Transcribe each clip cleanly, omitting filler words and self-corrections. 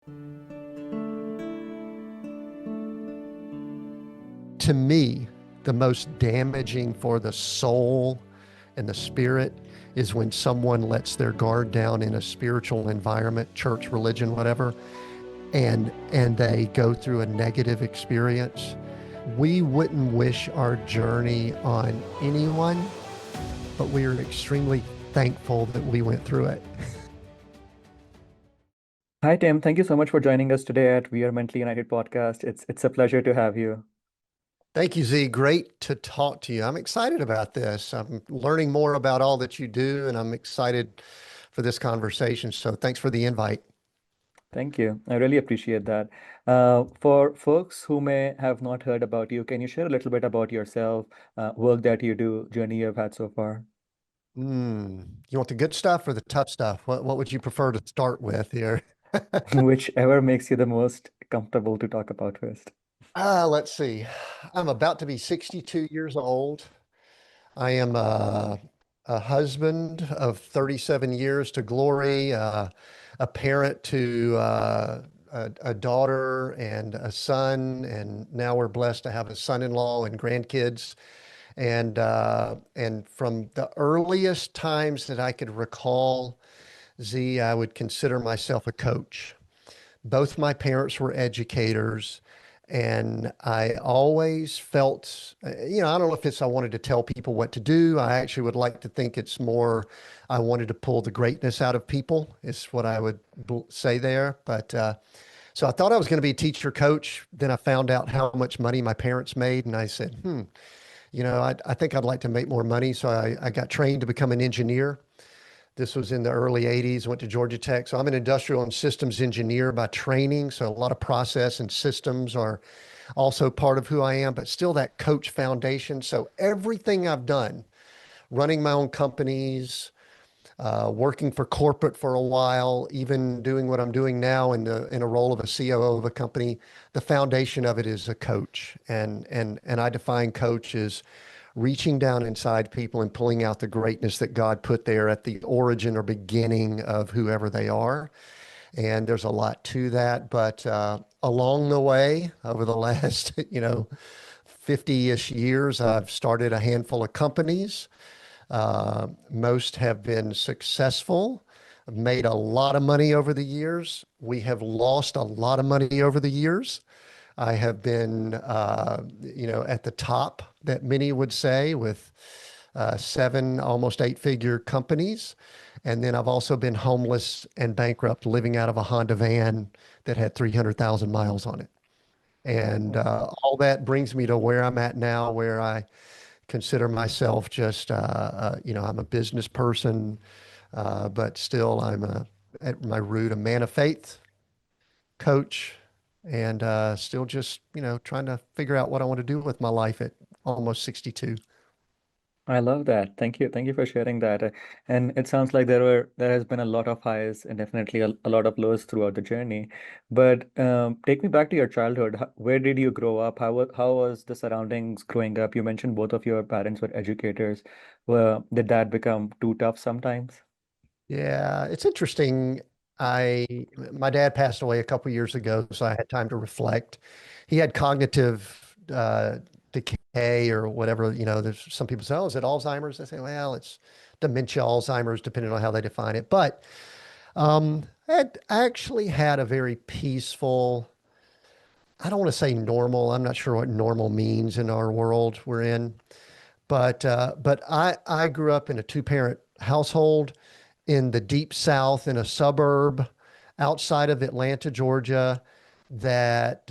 To me, the most damaging for the soul and the spirit is when someone lets their guard down in a spiritual environment, church, religion, whatever, and they go through a negative experience. We wouldn't wish our journey on anyone, but we are extremely thankful that we went through it. Hi, Tim. Thank you so much for joining us today at We Are Mentally United podcast. It's a pleasure to have you. Thank you, Z. Great to talk to you. I'm excited about this. I'm learning more about all that you do, and I'm excited for this conversation. So thanks for the invite. Thank you. I really appreciate that. For folks who may have not heard about you, can you share a little bit about yourself, work that you do, journey you've had so far? You want the good stuff or the tough stuff? What would you prefer to start with here? Whichever makes you the most comfortable to talk about first. Let's see. I'm about to be 62 years old. I am a husband of 37 years to glory, a parent to a daughter and a son, and now we're blessed to have a son-in-law and grandkids. And from the earliest times that I could recall, Z, I would consider myself a coach. Both my parents were educators, and I always felt, I don't know if it's I wanted to tell people what to do. I actually would like to think it's more I wanted to pull the greatness out of people, is what I would say there. But so I thought I was going to be a teacher coach. Then I found out how much money my parents made, and I said, I think I'd like to make more money. So I got trained to become an engineer. This was in the early 80s, went to Georgia Tech. So I'm an industrial and systems engineer by training. So a lot of process and systems are also part of who I am, but still that coach foundation. So everything I've done, running my own companies, working for corporate for a while, even doing what I'm doing now in a role of a COO of a company, the foundation of it is a coach. And I define coach as reaching down inside people and pulling out the greatness that God put there at the origin or beginning of whoever they are. And there's a lot to that, but along the way, over the last, 50-ish years, I've started a handful of companies. Most have been successful. I've made a lot of money over the years. We have lost a lot of money over the years. I have been, at the top that many would say with seven, almost eight-figure companies. And then I've also been homeless and bankrupt, living out of a Honda van that had 300,000 miles on it. And Oh, all that brings me to where I'm at now, where I consider myself just, I'm a business person, but still at my root, a man of faith, coach, and still just, trying to figure out what I want to do with my life at almost 62. I love that. Thank you. Thank you for sharing that. And it sounds like there has been a lot of highs and definitely a lot of lows throughout the journey. But take me back to your childhood. Where did you grow up? How was the surroundings growing up? You mentioned both of your parents were educators. Did that become too tough sometimes? Yeah, it's interesting. I My dad passed away a couple years ago, so I had time to reflect. He had cognitive decay or whatever. There's some people say, "Oh, is it Alzheimer's?" I say, "Well, it's dementia, Alzheimer's, depending on how they define it." But I actually had a very peaceful. I don't want to say normal. I'm not sure what normal means in our world we're in. But I grew up in a two-parent household in the deep South in a suburb outside of Atlanta, Georgia, that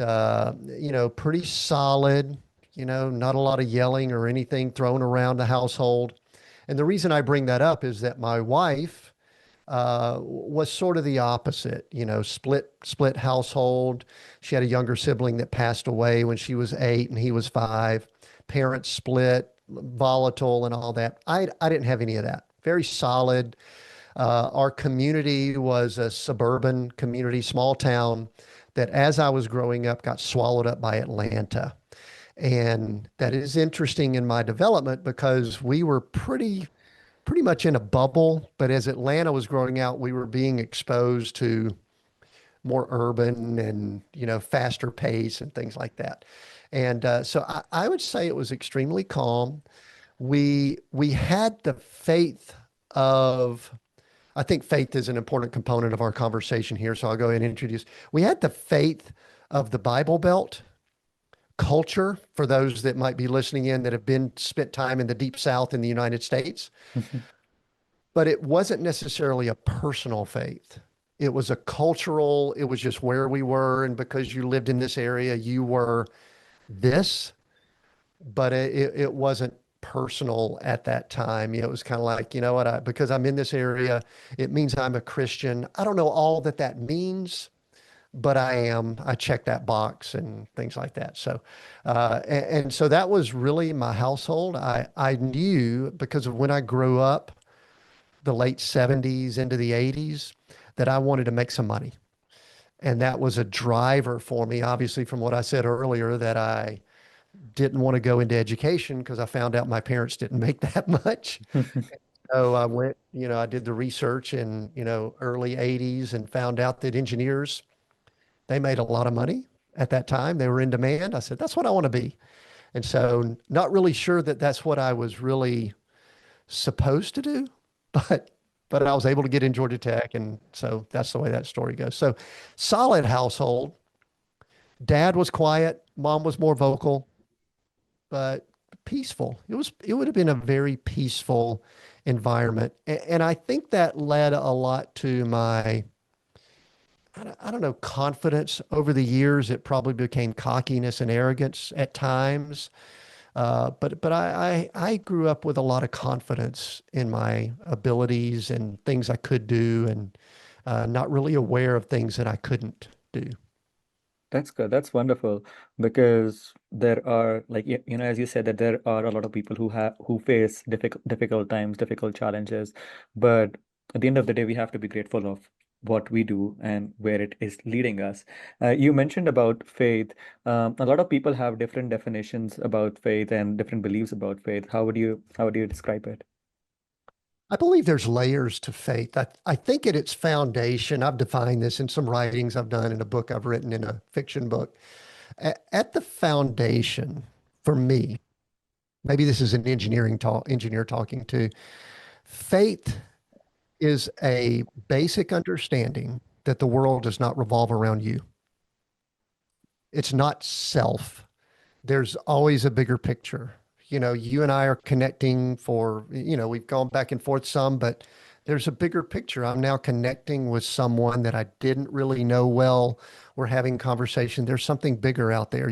pretty solid, not a lot of yelling or anything thrown around the household. And the reason I bring that up is that my wife was sort of the opposite, split household. She had a younger sibling that passed away when she was 8 and he was 5. Parents split, volatile and all that. I didn't have any of that. Very solid. Our community was a suburban community, small town that as I was growing up got swallowed up by Atlanta. And that is interesting in my development because we were pretty much in a bubble, but as Atlanta was growing out, we were being exposed to more urban and, faster pace and things like that. And so I would say it was extremely calm. We had the faith of, I think faith is an important component of our conversation here. So I'll go ahead and introduce. We had the faith of the Bible Belt culture for those that might be listening in that have been spent time in the deep South in the United States, but it wasn't necessarily a personal faith. It was a cultural, it was just where we were. And because you lived in this area, you were this, but it wasn't personal at that time. It was kind of like, you know what, because I'm in this area, it means I'm a Christian. I don't know all that that means, but I am. I check that box and things like that. So, and so that was really my household. I knew because of when I grew up, the late 70s into the 80s, that I wanted to make some money. And that was a driver for me, obviously, from what I said earlier, that I didn't want to go into education because I found out my parents didn't make that much. So I went, I did the research in, early 80s and found out that engineers, they made a lot of money at that time. They were in demand. I said, that's what I want to be. And so not really sure that that's what I was really supposed to do, but I was able to get in Georgia Tech. And so that's the way that story goes. So solid household. Dad was quiet, mom was more vocal, but peaceful. It would have been a very peaceful environment. And I think that led a lot to my, I don't know, confidence over the years. It probably became cockiness and arrogance at times. But I grew up with a lot of confidence in my abilities and things I could do, and not really aware of things that I couldn't do. That's good. That's wonderful because there are like as you said that there are a lot of people who face difficult times, difficult challenges, but at the end of the day, we have to be grateful of what we do and where it is leading us. You mentioned about faith. A lot of people have different definitions about faith and different beliefs about faith. How would you describe it? I believe there's layers to faith. I think at its foundation, I've defined this in some writings I've done in a book I've written in a fiction book. At the foundation, for me, maybe this is an engineer talking to, faith is a basic understanding that the world does not revolve around you. It's not self. There's always a bigger picture. You and I are connecting for, we've gone back and forth some, but there's a bigger picture. I'm now connecting with someone that I didn't really know well. We're having conversation. There's something bigger out there.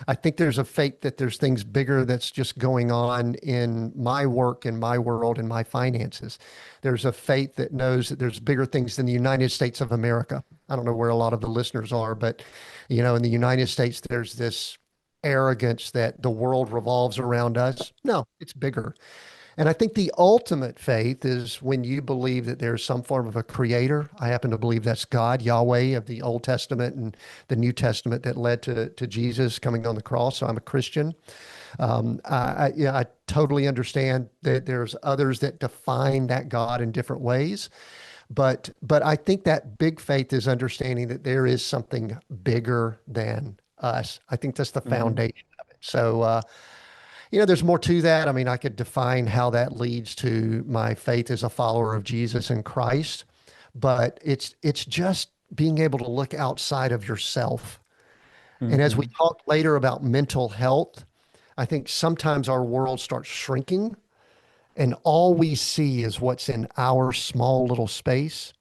I think there's a faith that there's things bigger that's just going on in my work, in my world, in my finances. There's a faith that knows that there's bigger things than the United States of America. I don't know where a lot of the listeners are, but in the United States, there's this arrogance that the world revolves around us. No, it's bigger. And I think the ultimate faith is when you believe that there's some form of a creator. I happen to believe that's God, Yahweh of the Old Testament and the New Testament that led to Jesus coming on the cross. So I'm a Christian. Yeah, I totally understand that there's others that define that God in different ways. But I think that big faith is understanding that there is something bigger than us. I think that's the Mm-hmm. foundation of it. So, there's more to that. I mean, I could define how that leads to my faith as a follower of Jesus and Christ, but it's just being able to look outside of yourself. And as we Mm-hmm. talk later about mental health, I think sometimes our world starts shrinking and all we see is what's in our small little space.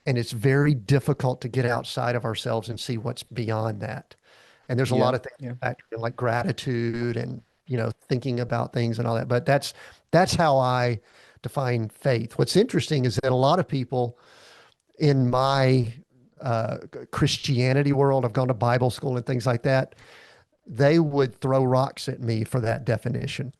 And it's very difficult to get outside of ourselves and see what's beyond that. And there's a lot Yeah. of things Yeah. that factor in, like gratitude and, thinking about things and all that. But that's how I define faith. What's interesting is that a lot of people in my Christianity world, I've gone to Bible school and things like that, they would throw rocks at me for that definition.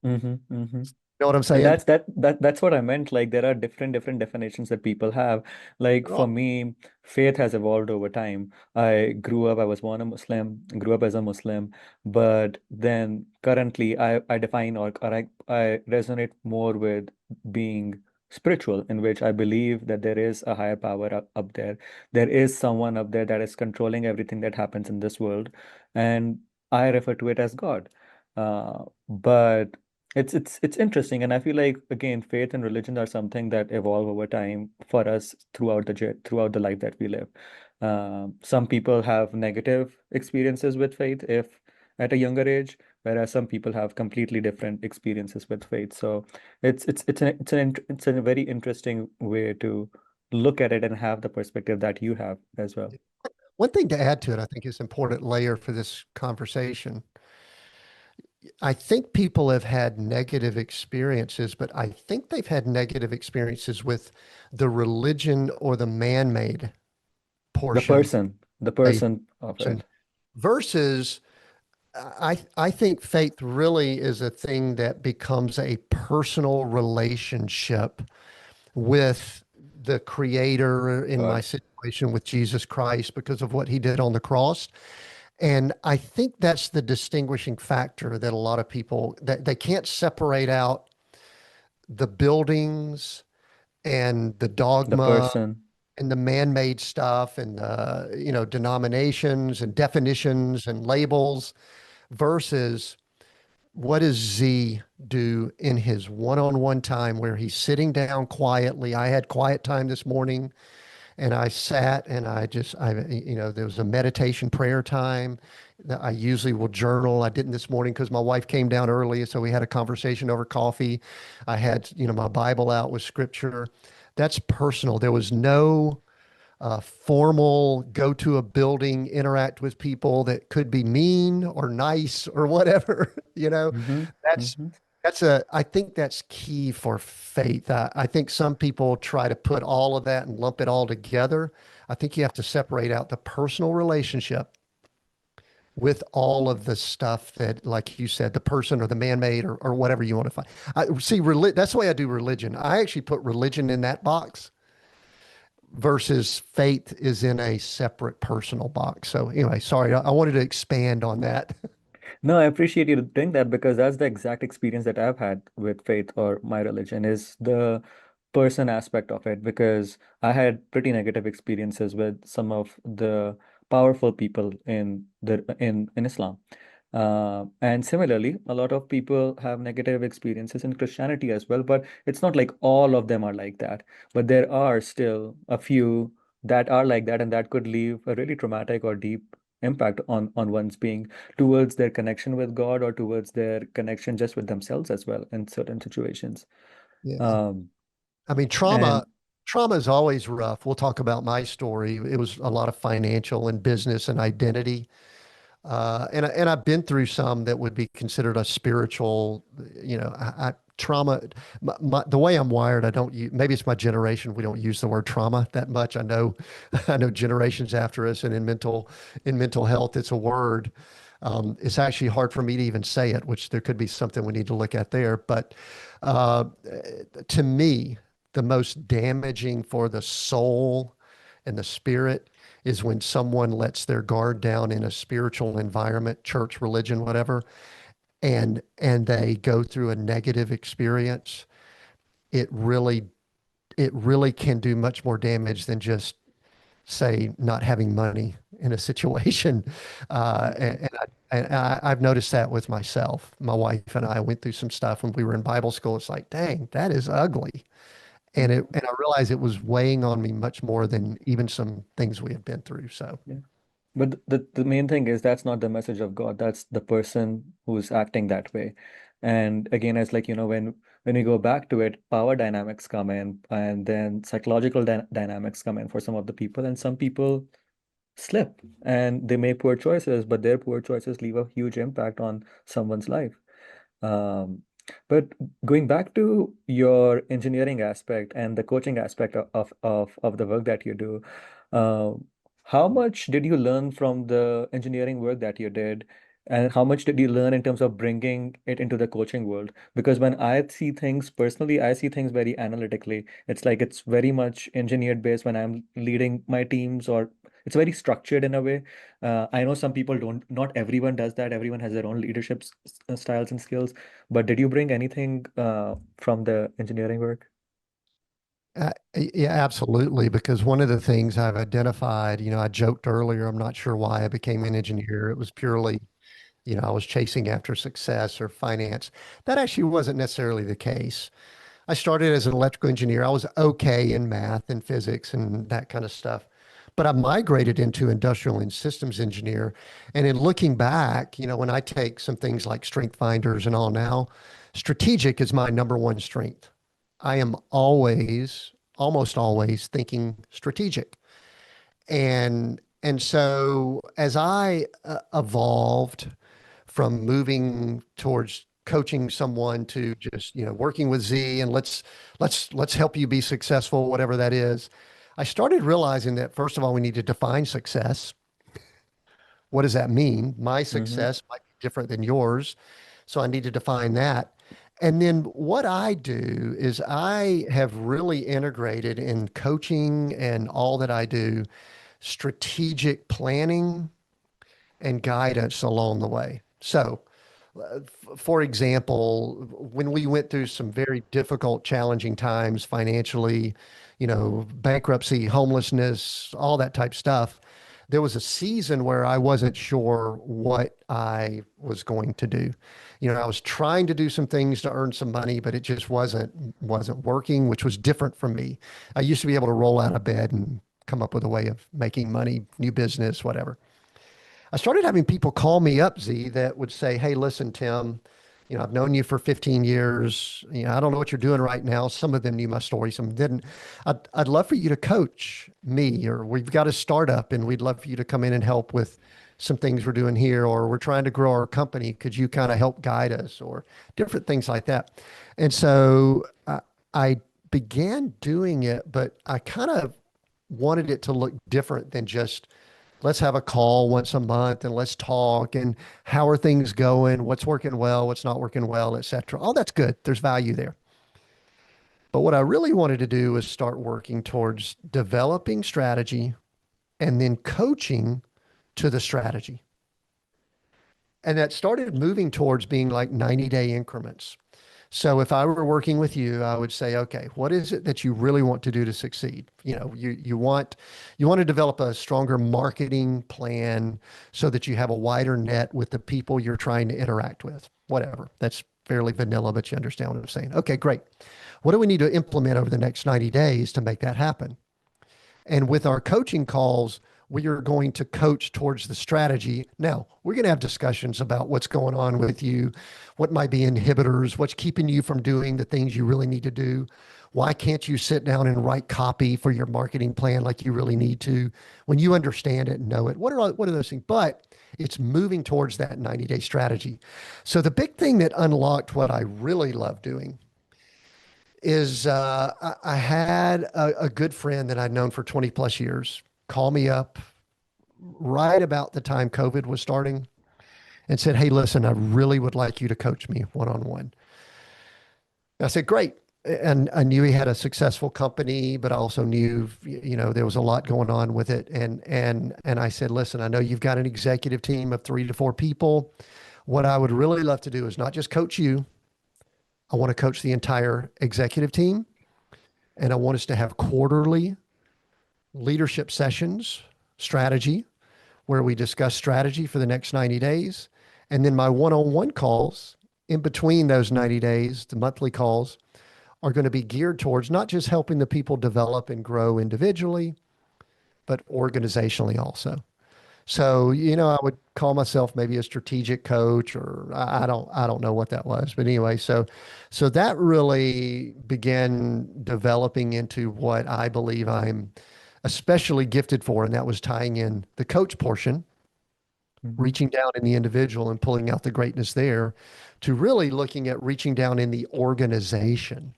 Mm-hmm. Mm-hmm. You know what I'm And saying? that's what I meant. Like there are different definitions that people have. Like for Oh, me, faith has evolved over time. I was born a Muslim, grew up as a Muslim, but then currently I define or I resonate more with being spiritual, in which I believe that there is a higher power up there. There is someone up there that is controlling everything that happens in this world, and I refer to it as God. But it's interesting, and I feel like again, faith and religion are something that evolve over time for us throughout the life that we live. Some people have negative experiences with faith if at a younger age, whereas some people have completely different experiences with faith. So it's a very interesting way to look at it and have the perspective that you have as well. One thing to add to it, I think is an important layer for this conversation. I think people have had negative experiences, but I think they've had negative experiences with the religion or the man-made portion The faith person of person it, versus I think faith really is a thing that becomes a personal relationship with the creator in my God, situation with Jesus Christ because of what he did on the cross. And I think that's the distinguishing factor that a lot of people that they can't separate out the buildings and the the dogma person, and the man-made stuff and denominations and definitions and labels versus what does Z do in his one-on-one time where he's sitting down quietly. I had quiet time this morning and I sat and there was a meditation prayer time that I usually will journal. I didn't this morning because my wife came down early. So we had a conversation over coffee. I had, my Bible out with scripture. That's personal. There was no formal go to a building, interact with people that could be mean or nice or whatever. hmm That's hmm I think that's key for faith. I think some people try to put all of that and lump it all together. I think you have to separate out the personal relationship with all of the stuff that, like you said, the person or the man-made or whatever you want to find. That's the way I do religion. I actually put religion in that box versus faith is in a separate personal box. So anyway, sorry, I wanted to expand on that. No, I appreciate you doing that because that's the exact experience that I've had with faith or my religion is the person aspect of it because I had pretty negative experiences with some of the powerful people in Islam. And similarly, a lot of people have negative experiences in Christianity as well, but it's not like all of them are like that. But there are still a few that are like that, and that could leave a really traumatic or deep impact on one's being towards their connection with God or towards their connection just with themselves as well in certain situations. Yeah. Um, I mean, and trauma is always rough. We'll talk about my story. It was a lot of financial and business and identity. And I've been through some that would be considered a spiritual, trauma. The way I'm wired, I don't use, maybe it's my generation. We don't use the word trauma that much. I know, I know generations after us and in mental health, it's a word. It's actually hard for me to even say it, which there could be something we need to look at there. But uh, to me, the most damaging for the soul and the spirit is when someone lets their guard down in a spiritual environment, church, religion, whatever, and they go through a negative experience. It really it really can do much more damage than just say not having money in a situation. Mhm. I've noticed that with myself. My wife and I went through some stuff when we were in Bible school. It's like, dang, that is ugly. And I realized it was weighing on me much more than even some things we have been through. So Yeah. But the main thing is that's not the message of God. That's the person who's acting that way. And again, it's like, when we go back to it, power dynamics come in and then psychological dynamics come in for some of the people. And some people slip and they make poor choices, but their poor choices leave a huge impact on someone's life. Um, but going back to your engineering aspect and the coaching aspect of the work that you do, uh, how much did you learn from the engineering work that you did? And how much did you learn in terms of bringing it into the coaching world? Because when I see things personally, I see things very analytically. It's like it's very much engineered based when I'm leading my teams, or it's very structured in a way. I know some people don't, not everyone does that. Everyone has their own leadership styles and skills. But did you bring anything from the engineering work? Yeah, absolutely. Because one of the things I've identified, I joked earlier, I'm not sure why I became an engineer. It was purely, I was chasing after success or finance. That actually wasn't necessarily the case. I started as an electrical engineer. I was okay in math and physics and that kind of stuff. But I migrated into industrial and systems engineer. And in looking back, when I take some things like strength finders and all now, strategic is my number one strength. I am always, almost always thinking strategic. And so as I evolved from moving towards coaching someone to just, working with Z and let's help you be successful, whatever that is. I started realizing that first of all, we need to define success. What does that mean? My Mm-hmm. success might be different than yours. So I need to define that. And then what I do is I have really integrated in coaching and all that I do strategic planning and guidance along the way. So, for example, when we went through some very difficult, challenging times financially, bankruptcy, homelessness, all that type stuff, there was a season where I wasn't sure what I was going to do. I was trying to do some things to earn some money, but it just wasn't working, which was different from me. I used to be able to roll out of bed and come up with a way of making money, new business, whatever. I started having people call me up, Z, that would say, "Hey, listen, Tim, I've known you for 15 years. I don't know what you're doing right now." Some of them knew my story, some didn't. I'd love for you to coach me, or we've got a startup and we'd love for you to come in and help with some things we're doing here, or we're trying to grow our company. Could you kind of help guide us, or different things like that? And so I began doing it, but I kind of wanted it to look different than just let's have a call once a month and let's talk and how are things going, what's working well, what's not working well, et cetera. All that's good. There's value there. But what I really wanted to do was start working towards developing strategy and then coaching to the strategy. And that started moving towards being like 90-day increments. So if I were working with you, I would say, okay, what is it that you really want to do to succeed? You want to develop a stronger marketing plan so that you have a wider net with the people you're trying to interact with. Whatever. That's fairly vanilla, but you understand what I'm saying. Okay, great. What do we need to implement over the next 90 days to make that happen? And with our coaching calls, we are going to coach towards the strategy. Now, we're going to have discussions about what's going on with you, what might be inhibitors, what's keeping you from doing the things you really need to do. Why can't you sit down and write copy for your marketing plan like you really need to when you understand it and know it? What are those things? But it's moving towards that 90-day strategy. So the big thing that unlocked what I really love doing is I had a good friend that I'd known for 20 plus years call me up right about the time COVID was starting and said, "Hey, listen, I really would like you to coach me one on one." I said, "Great." And I knew he had a successful company, but I also knew, there was a lot going on with it. And I said, "Listen, I know you've got an executive team of 3 to 4 people. What I would really love to do is not just coach you. I want to coach the entire executive team. And I want us to have quarterly leadership sessions, strategy, where we discuss strategy for the next 90 days. And then my one on one calls in between those 90 days, the monthly calls, are going to be geared towards not just helping the people develop and grow individually, but organizationally also. So, I would call myself maybe a strategic coach, or I don't know what that was, but anyway, so that really began developing into what I believe I'm especially gifted for, and that was tying in the coach portion, Mm-hmm. reaching down in the individual and pulling out the greatness there, to really looking at reaching down in the organization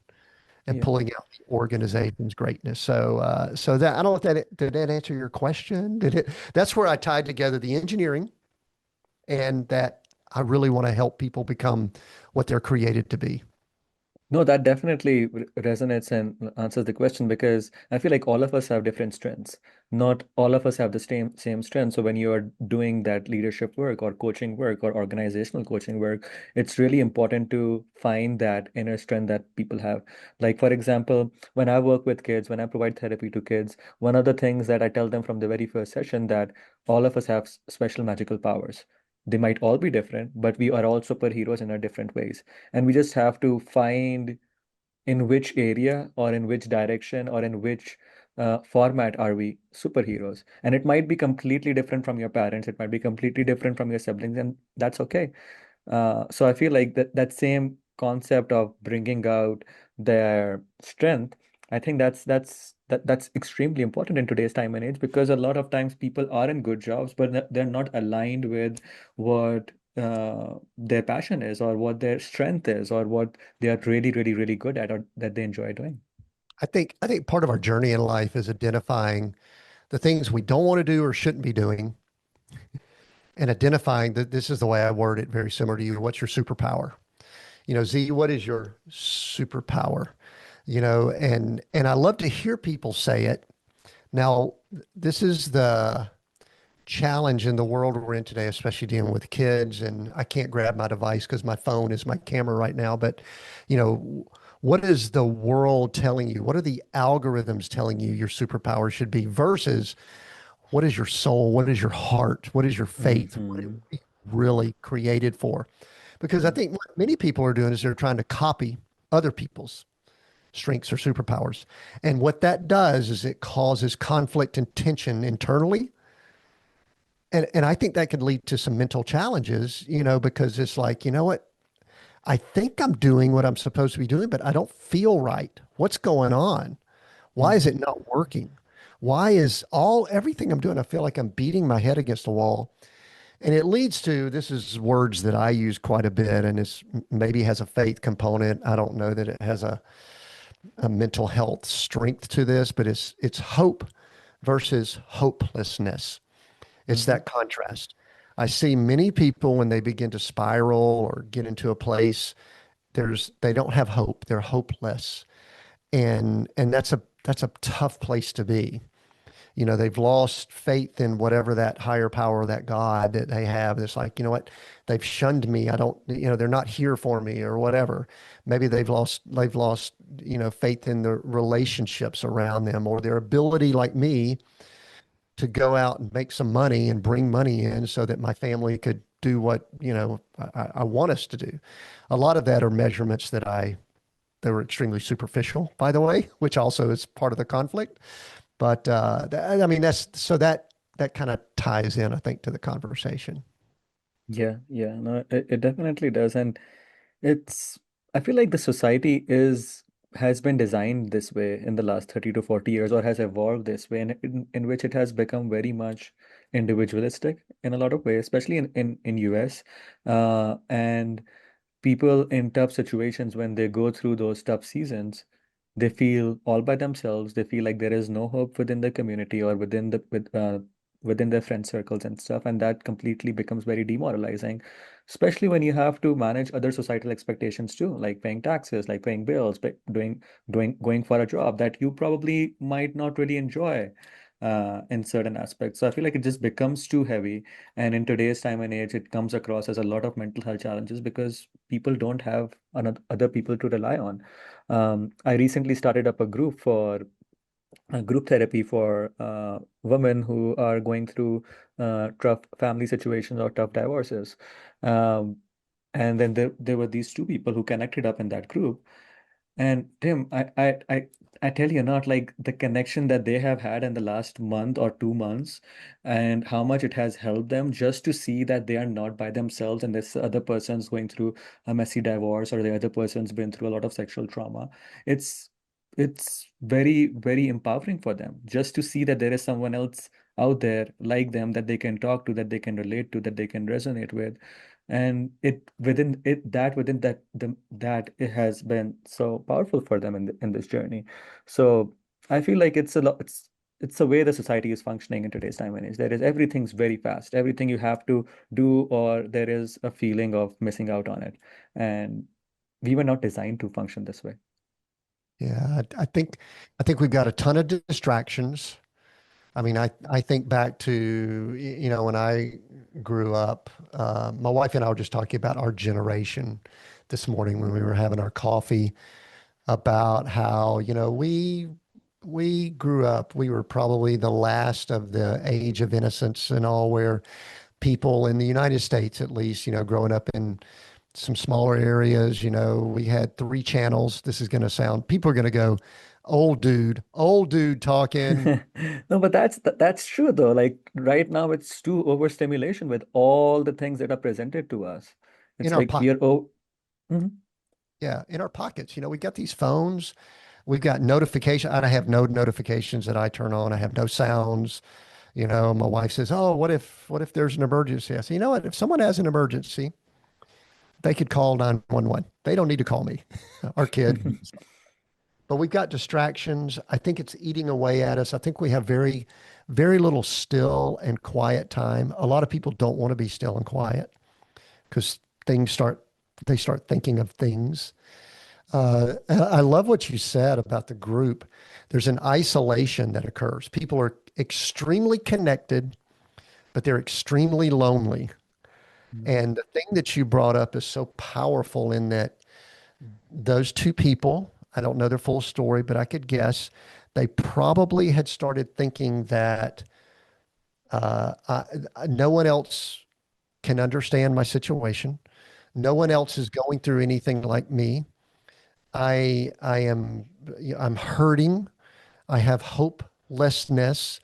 and Yeah. pulling out the organization's greatness. So that I don't know if that did that answer your question. Did it? That's where I tied together the engineering and that I really want to help people become what they're created to be. No, that definitely resonates and answers the question because I feel like all of us have different strengths. Not all of us have the same strengths. So when you are doing that leadership work or coaching work or organizational coaching work, it's really important to find that inner strength that people have. Like for example, when I work with kids, when I provide therapy to kids, one of the things that I tell them from the very first session that all of us have special magical powers. They might all be different, but we are all superheroes in our different ways, and we just have to find in which area or in which direction or in which format are we superheroes. And it might be completely different from your parents, it might be completely different from your siblings, and that's okay. So I feel like that same concept of bringing out their strength, I think that's extremely important in today's time and age, because a lot of times people are in good jobs, but they're not aligned with what their passion is, or what their strength is, or what they are really, really, really good at, or that they enjoy doing. I think part of our journey in life is identifying the things we don't want to do or shouldn't be doing, and identifying that this is the way I word it, very similar to you. What's your superpower? Z, what is your superpower? And I love to hear people say it. Now, this is the challenge in the world we're in today, especially dealing with kids. And I can't grab my device because my phone is my camera right now. But, you know, what is the world telling you? What are the algorithms telling you your superpower should be versus what is your soul? What is your heart? What is your faith? What are Hmm. we really created for? Because I think what many people are doing is they're trying to copy other people's strengths or superpowers. And what that does is it causes conflict and tension internally. And I think that could lead to some mental challenges, because it's like, you know what? I think I'm doing what I'm supposed to be doing, but I don't feel right. What's going on? Why is Hmm. it not working? Why is everything I'm doing? I feel like I'm beating my head against the wall. And it leads to, this is words that I use quite a bit, and it's maybe has a faith component. I don't know that it has a mental health strength to this, but it's hope versus hopelessness. It's Hmm. that contrast. I see many people when they begin to spiral or get into a place, they don't have hope. They're hopeless. And that's a tough place to be. They've lost faith in whatever that higher power, that God that they have. It's like, you know what? They've shunned me. I don't, they're not here for me or whatever. Maybe they've lost, faith in the relationships around them or their ability, like me, to go out and make some money and bring money in so that my family could do what, I want us to do. A lot of that are measurements they were extremely superficial, by the way, which also is part of the conflict. But I mean, that kind of ties in, I think, to the conversation. Yeah, yeah, no, it definitely does. And it's, I feel like the society has been designed this way in the last 30 to 40 years, or has evolved this way, in which it has become very much individualistic in a lot of ways, especially in US. And people in tough situations, when they go through those tough seasons, they feel all by themselves. They feel like there is no hope within the community or within their friend circles and stuff, and that completely becomes very demoralizing, especially when you have to manage other societal expectations too, like paying taxes, like paying bills, doing going for a job that you probably might not really enjoy in certain aspects. So I feel like it just becomes too heavy, and in today's time and age, it comes across as a lot of mental health challenges because people don't have other people to rely on. I recently started up a group therapy for women who are going through tough family situations or tough divorces. Um, and then there were these two people who connected up in that group. And Tim, I tell you not, like the connection that they have had in the last month or 2 months, and how much it has helped them just to see that they are not by themselves, and this other person's going through a messy divorce, or the other person's been through a lot of sexual trauma. It's it's very, very empowering for them just to see that there is someone else out there like them that they can talk to, that they can relate to, that they can resonate with. And within that it has been so powerful for them in this journey. So I feel like it's the way the society is functioning in today's time and age. There is everything's very fast, everything you have to do, or there is a feeling of missing out on it. And we were not designed to function this way. Yeah, I think we've got a ton of distractions. I mean, I think back to, when I grew up, my wife and I were just talking about our generation this morning when we were having our coffee about how, we grew up, we were probably the last of the age of innocence and all, where people in the United States, at least, growing up in some smaller areas, we had three channels. This is going to sound, people are going to go, old dude talking No, but that's true though. Like right now, it's too overstimulation with all the things that are presented to us. in It's our like we pocket. are oh, mhm. Yeah, in our pockets. We got these phones. We've got notification. I have no notifications that I turn on. I have no sounds. My wife says, "Oh, what if there's an emergency?" I say, "You know what? If someone has an emergency, they could call 911. They don't need to call me." Our kid. But we've got distractions. I think it's eating away at us. I think we have very, very little still and quiet time. A lot of people don't want to be still and quiet because things start, they start thinking of things. I love what you said about the group. There's an isolation that occurs. People are extremely connected, but they're extremely lonely. Mhm. And the thing that you brought up is so powerful in that those two people, I don't know their full story, but I could guess they probably had started thinking that uh, I, no one else can understand my situation. No one else is going through anything like me. I am I'm hurting. I have hopelessness.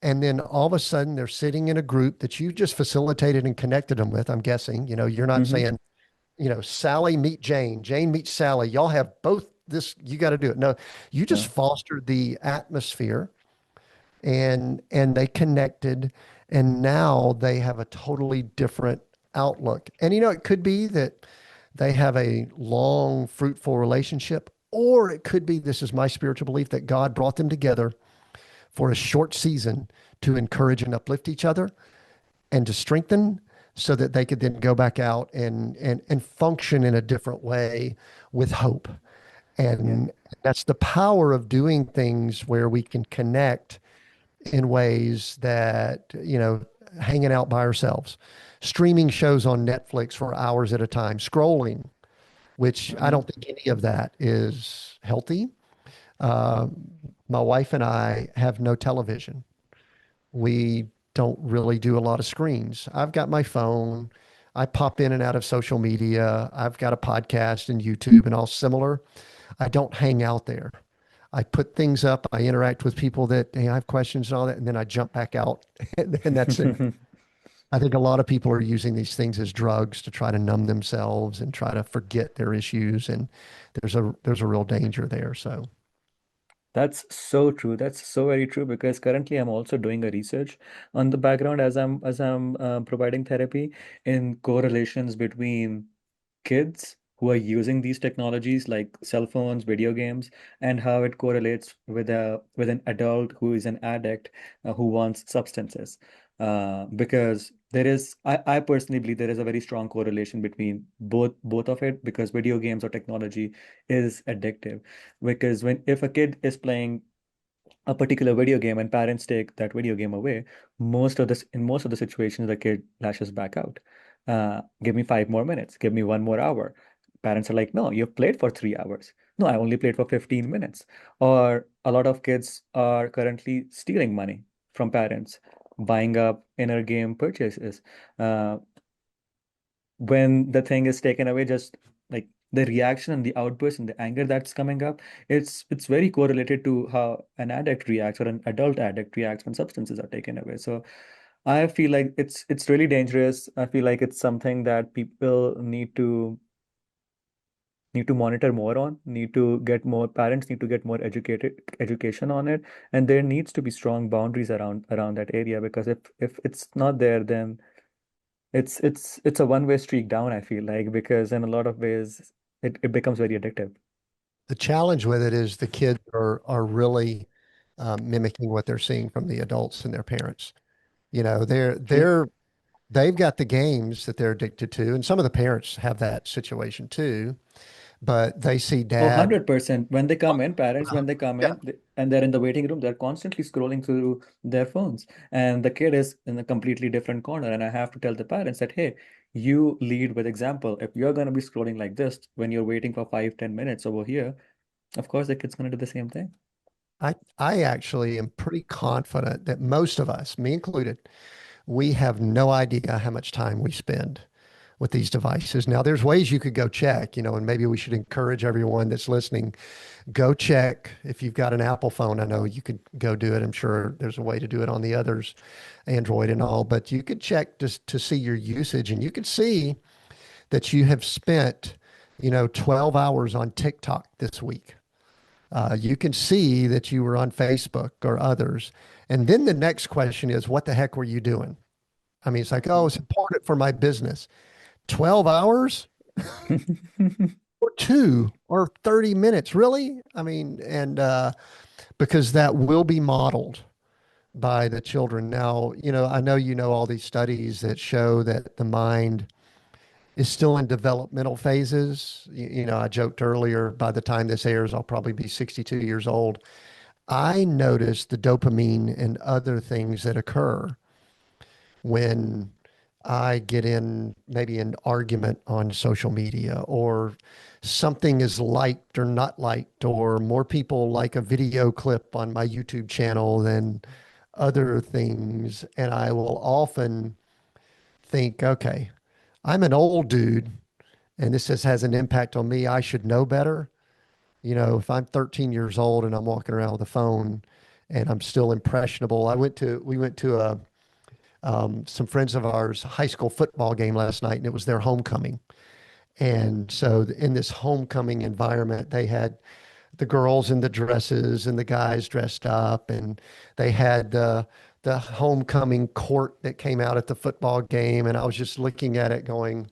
And then all of a sudden they're sitting in a group that you just facilitated and connected them with. I'm guessing, you're not Mhm. saying, Sally meet Jane, Jane meets Sally. Y'all have both this, you got to do it. No, you just No. fostered the atmosphere and they connected and now they have a totally different outlook. And it could be that they have a long, fruitful relationship, or it could be, this is my spiritual belief, that God brought them together for a short season to encourage and uplift each other and to strengthen so that they could then go back out and function in a different way with hope. Yeah. And that's the power of doing things where we can connect in ways that, hanging out by ourselves, streaming shows on Netflix for hours at a time, scrolling, which I Mhm. don't think any of that is healthy. Uh, my wife and I have no television. We don't really do a lot of screens. I've got my phone. I pop in and out of social media. I've got a podcast and YouTube and all similar. I don't hang out there. I put things up. I interact with people that, hey, I have questions and all that, and then I jump back out, and that's it. I think a lot of people are using these things as drugs to try to numb themselves and try to forget their issues, and there's a real danger there. So That's so true. That's so very true because currently I'm also doing a research on the background as I'm providing therapy in correlations between kids who are using these technologies like cell phones, video games, and how it correlates with an adult who is an addict who wants substances. Because I personally believe there is a very strong correlation between both of it because video games or technology is addictive. Because when if a kid is playing a particular video game and parents take that video game away, in most of the situations, the kid lashes back out. Give me 5 more minutes, give me 1 more hour. Parents are like, no, you've played for 3 hours. No, I only played for 15 minutes. Or a lot of kids are currently stealing money from parents, buying up inner game purchases. Uh, when the thing is taken away, just like the reaction and the outburst and the anger that's coming up, it's very correlated to how an addict reacts or an adult addict reacts when substances are taken away. So I feel like it's really dangerous. I feel like it's something that people need to monitor more on, need to get more parents need to get more educated education on it, and there needs to be strong boundaries around that area because if it's not there, then it's a one-way streak down, I feel like, because in a lot of ways it becomes very addictive. the challenge with it is the kids are really mimicking what they're seeing from the adults and their parents. True. They've got the games that they're addicted to, and some of the parents have that situation too. but they see Oh, dad. 100%. When they come in, parents, when they come Yeah, in and they're in the waiting room, they're constantly scrolling through their phones. And the kid is in a completely different corner. And I have to tell the parents that, hey, you lead with example. If you're going to be scrolling like this when you're waiting for 5, 10 minutes over here, of course the kid's going to do the same thing. I actually am pretty confident that most of us, me included, we have no idea how much time we spend with these devices. Now, there's ways you could go check, and maybe we should encourage everyone that's listening, go check if you've got an Apple phone. I know you could go do it. I'm sure there's a way to do it on the others, Android and all, but you could check just to see your usage and you could see that you have spent, 12 hours on TikTok this week. You can see that you were on Facebook or others. And then the next question is, what the heck were you doing? I mean, it's like, oh, it's important for my business. 12 hours or two or 30 minutes, really? I mean, and because that will be modeled by the children. Now, I know all these studies that show that the mind is still in developmental phases. I joked earlier, by the time this airs, I'll probably be 62 years old. I notice the dopamine and other things that occur when I get in maybe an argument on social media or something is liked or not liked, or more people like a video clip on my YouTube channel than other things. And I will often think, okay, I'm an old dude and this just has an impact on me. I should know better. If I'm 13 years old and I'm walking around with a phone and I'm still impressionable. We went to some friends of ours high school football game last night, and it was their homecoming. And so in this homecoming environment, they had the girls in the dresses and the guys dressed up, and they had the homecoming court that came out at the football game. And I was just looking at it going,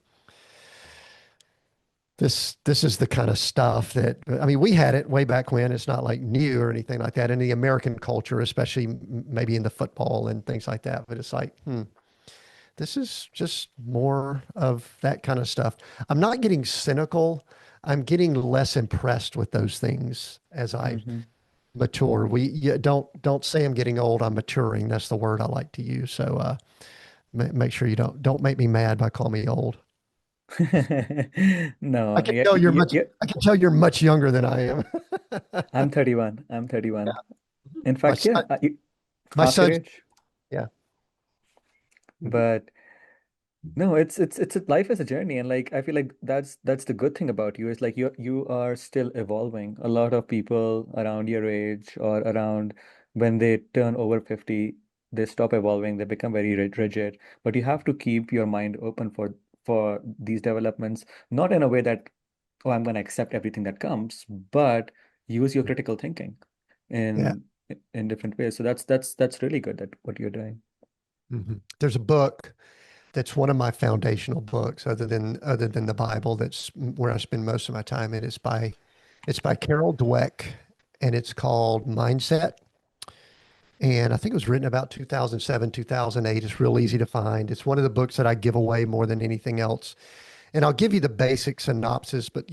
this is the kind of stuff that, I mean, we had it way back when. It's not like new or anything like that in the American culture, especially maybe in the football and things like that. But it's like, this is just more of that kind of stuff. I'm not getting cynical. I'm getting less impressed with those things as I Hmm. mature. Don't say I'm getting old. I'm maturing. That's the word I like to use. So make sure you don't make me mad by calling me old. I No, can yeah, tell you're yeah, much. yeah. I can tell you're much younger than I am. I'm 31. I'm 31. In My fact, yeah, son, my half your son's, age. yeah. Mhm. But no, life is a journey, and like I feel like that's the good thing about you is like you are still evolving. A lot of people around your age or around when they turn over 50, they stop evolving, they become very rigid. But you have to keep your mind open for these developments, not in a way that, oh, I'm going to accept everything that comes, but use your critical thinking Yeah. in in different ways. So that's really good that what you're doing. There's a book that's one of my foundational books, other than the Bible. That's where I spend most of my time. It's by Carol Dweck, and it's called Mindset. And I think it was written about 2007, 2008. It's real easy to find. It's one of the books that I give away more than anything else. And I'll give you the basic synopsis, but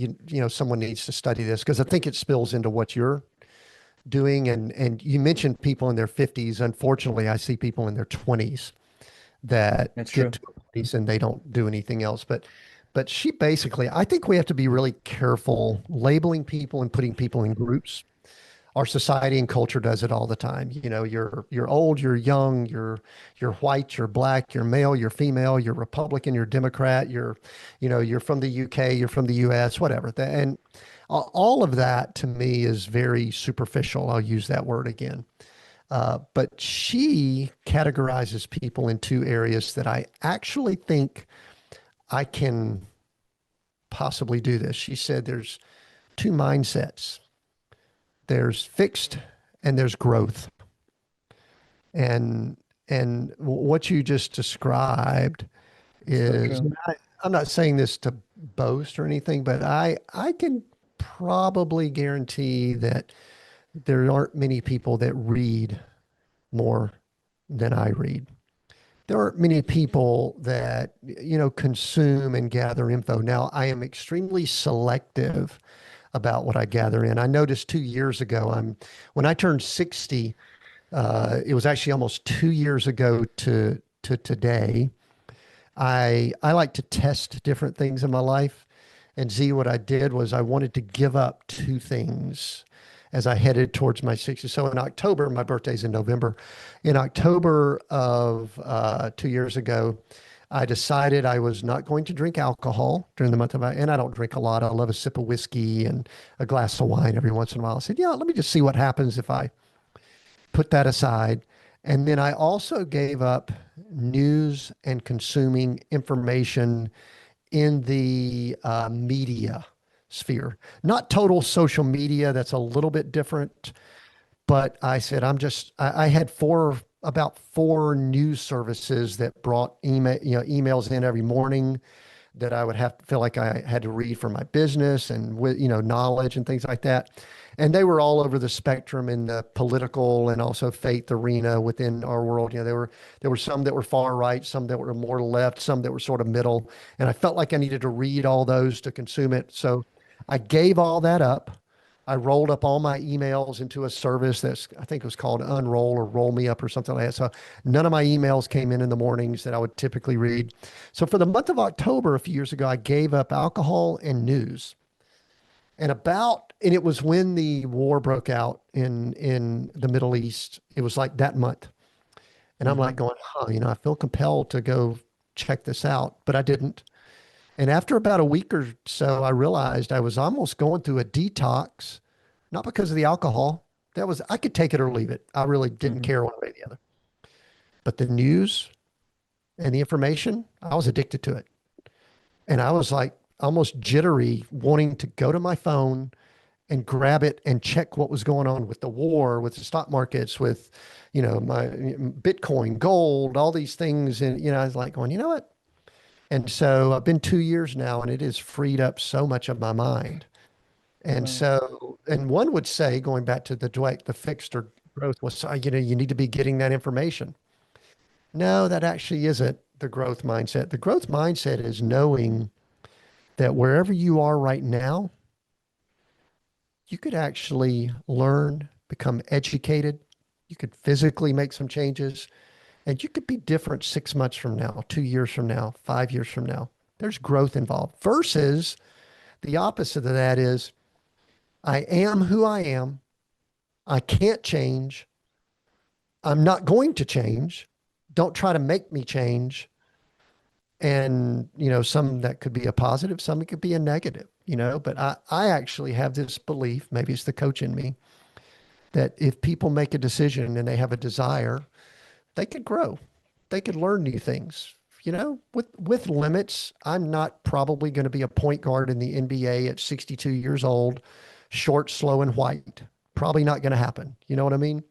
someone needs to study this because I think it spills into what you're doing. And you mentioned people in their 50s. Unfortunately, I see people in their 20s that That's get true. to a place and they don't do anything else. But she basically, I think we have to be really careful labeling people and putting people in groups. Our society and culture does it all the time. You're old, you're young, you're white, you're black, you're male, you're female, you're Republican, you're Democrat, you're from the UK, you're from the US, whatever. And all of that to me is very superficial. I'll use that word again. But she categorizes people in two areas that I actually think I can possibly do this. She said there's two mindsets. There's fixed and there's growth. And what you just described So is, true. I'm not saying this to boast or anything, but I can probably guarantee that there aren't many people that read more than I read. there are many people that, consume and gather info. Now, I am extremely selective about what I gather in. I noticed 2 years ago, when I turned 60, it was actually almost 2 years ago to today. I like to test different things in my life. And Z, what I did was I wanted to give up two things as I headed towards my 60s. So in October, my birthday's in November. In October of 2 years ago, I decided I was not going to drink alcohol during the month of, and I don't drink a lot. I love a sip of whiskey and a glass of wine every once in a while. I said, yeah, let me just see what happens if I put that aside. And then I also gave up news and consuming information in the media sphere. Not total social media, that's a little bit different. But I said, I had about four news services that brought emails in every morning that I would have to feel like I had to read for my business and with, knowledge and things like that. And they were all over the spectrum in the political and also faith arena within our world. There were some that were far right, some that were more left, some that were sort of middle. And I felt like I needed to read all those to consume it. So I gave all that up. I rolled up all my emails into a service I think it was called Unroll or Roll Me Up or something like that. So none of my emails came in the mornings that I would typically read. So for the month of October, a few years ago, I gave up alcohol and news. And it was when the war broke out in the Middle East. It was like that month. And I'm like Hmm. going, I feel compelled to go check this out, but I didn't. And after about a week or so, I realized I was almost going through a detox, not because of the alcohol. I could take it or leave it. I really didn't Hmm. care one way or the other. But the news and the information, I was addicted to it. And I was like almost jittery, wanting to go to my phone and grab it and check what was going on with the war, with the stock markets, with, my Bitcoin, gold, all these things. And, I was like going, you know what? And so I've been 2 years now, and it has freed up so much of my mind. And Wow. so, and one would say, going back to the fixed or growth was, you need to be getting that information. No, that actually isn't the growth mindset. The growth mindset is knowing that wherever you are right now, you could actually learn, become educated. You could physically make some changes, and you could be different 6 months from now, 2 years from now, 5 years from now. There's growth involved versus the opposite of that is I am who I am. I can't change. I'm not going to change. Don't try to make me change. And, some that could be a positive, some it could be a negative, but I actually have this belief, maybe it's the coach in me, that if people make a decision and they have a desire, they could grow. They could learn new things. With limits, I'm not probably going to be a point guard in the NBA at 62 years old, short, slow, and white. Probably not going to happen. You know what I mean?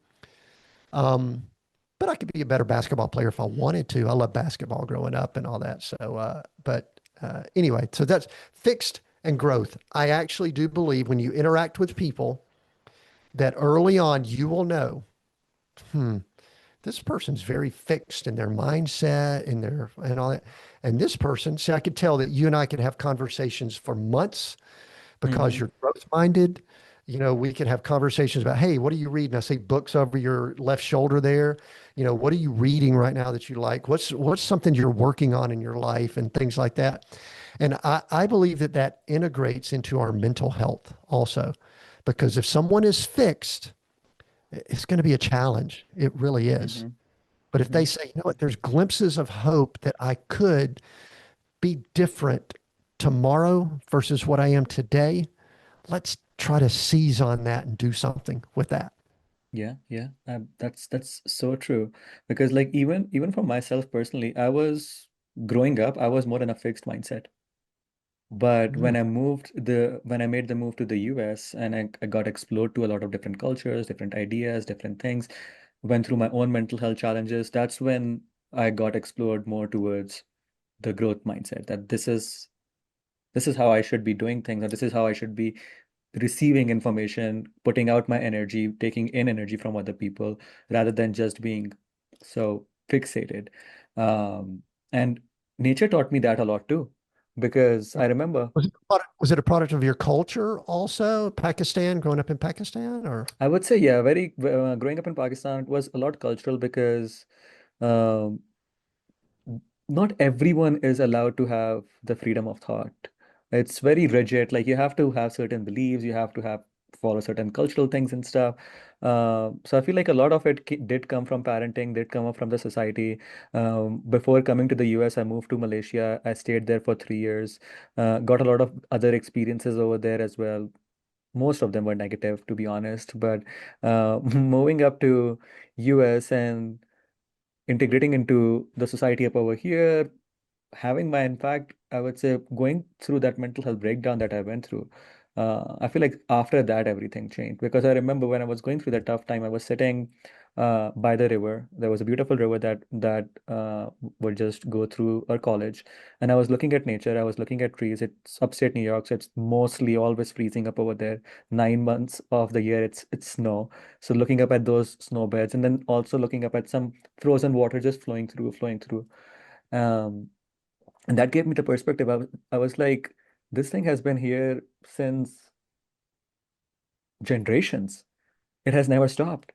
Um, but I could be a better basketball player if I wanted to. I love basketball growing up and all that. So, anyway, so that's fixed and growth. I actually do believe when you interact with people that early on you will know, hmm, this person's very fixed in their mindset and all that. And this person, see, I could tell that you and I could have conversations for months because Hmm. you're growth minded. We could have conversations about, hey, what are you reading? I see books over your left shoulder there. What are you reading right now that you like? What's something you're working on in your life and things like that. And I believe that integrates into our mental health also, because if someone is fixed, it's going to be a challenge. It really is. Hmm. But if they Hmm. say, you know what, there's glimpses of hope that I could be different tomorrow versus what I am today, let's try to seize on that and do something with that. Yeah, yeah, that's so true. Because like even for myself personally, growing up, I was more in a fixed mindset. But Mm. when I made the move to the US and I got explored to a lot of different cultures, different ideas, different things, went through my own mental health challenges, that's when I got explored more towards the growth mindset that this is how I should be doing things, or this is how I should be receiving information, putting out my energy, taking in energy from other people, rather than just being so fixated. Um, and nature taught me that a lot too, because I remember Was it a product of your culture also? Pakistan, growing up in Pakistan, or? I would say, yeah, very growing up in Pakistan, it was a lot cultural because um, not everyone is allowed to have the freedom of thought. It's very rigid. Like you have to have certain beliefs, you have to have follow certain cultural things and stuff. So I feel like a lot of it did come from parenting, did come up from the society. Before coming to the US, I moved to Malaysia. I stayed there for 3 years. Got a lot of other experiences over there as well. Most of them were negative, to be honest. But moving up to US and integrating into the society up over here, having my, in fact, I would say going through that mental health breakdown that I went through, I feel like after that everything changed because I remember when I was going through that tough time, I was sitting by the river. There was a beautiful river that would just go through our college, and I was looking at nature. I was looking at trees. It's upstate New York, so it's mostly always freezing up over there. 9 months of the year, it's snow. So looking up at those snow beds, and then also looking up at some frozen water just flowing through, flowing through. Um, and that gave me the perspective. I was like, this thing has been here since generations. It has never stopped.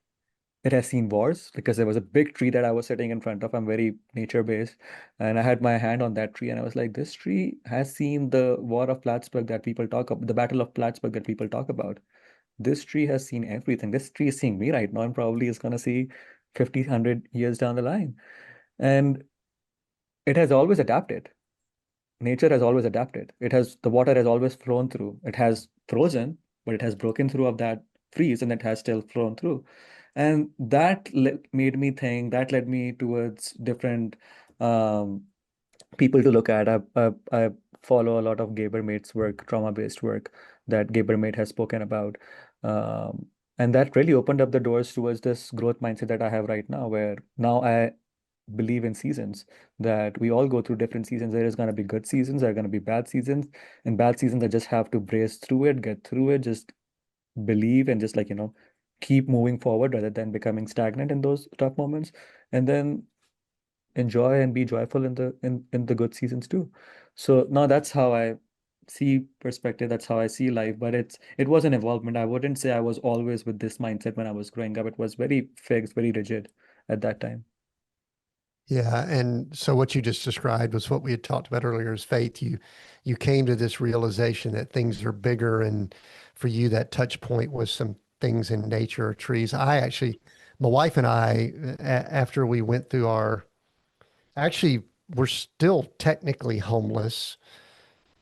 It has seen wars because there was a big tree that I was sitting in front of. I'm very nature based. And I had my hand on that tree and I was like, this tree has seen the war of Plattsburgh that people talk about, the Battle of Plattsburgh that people talk about. This tree has seen everything. This tree is seeing me right now and probably is going to see 50, 100 years down the line. And it has always adapted. Nature has always adapted. It has the water has always flown through. It has frozen, but it has broken through of that freeze and it has still flown through. And that made me think, that led me towards different um, people to look at. I follow a lot of Gabermate's work, trauma-based work that Gabermate has spoken about. Um, and that really opened up the doors towards this growth mindset that I have right now, where now I believe in seasons, that we all go through different seasons. There is going to be good seasons, there are going to be bad seasons, and bad seasons I just have to brace through it, get through it, just believe and just keep moving forward rather than becoming stagnant in those tough moments, and then enjoy and be joyful in the good seasons too. So now that's how I see perspective, that's how I see life. But it was an evolvement. I wouldn't say I was always with this mindset when I was growing up. It was very fixed, very rigid at that time. Yeah, and so what you just described was what we had talked about earlier is faith. You came to this realization that things are bigger, and for you that touch point was some things in nature or trees. I actually, my wife and I, after we went through our, actually, we're still technically homeless.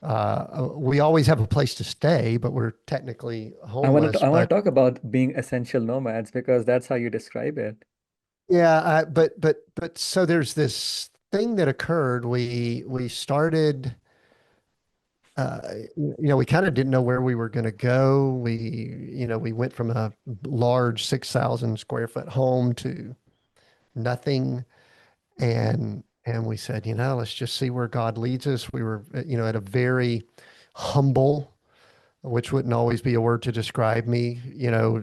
We always have a place to stay, but we're technically homeless. I want But to talk about being essential nomads because that's how you describe it. yeah, but so there's this thing that occurred. We started. uh, we kind of didn't know where we were going to go. We went from a large 6,000 square foot home to nothing. And we said, let's just see where God leads us. We were, at a very humble, which wouldn't always be a word to describe me,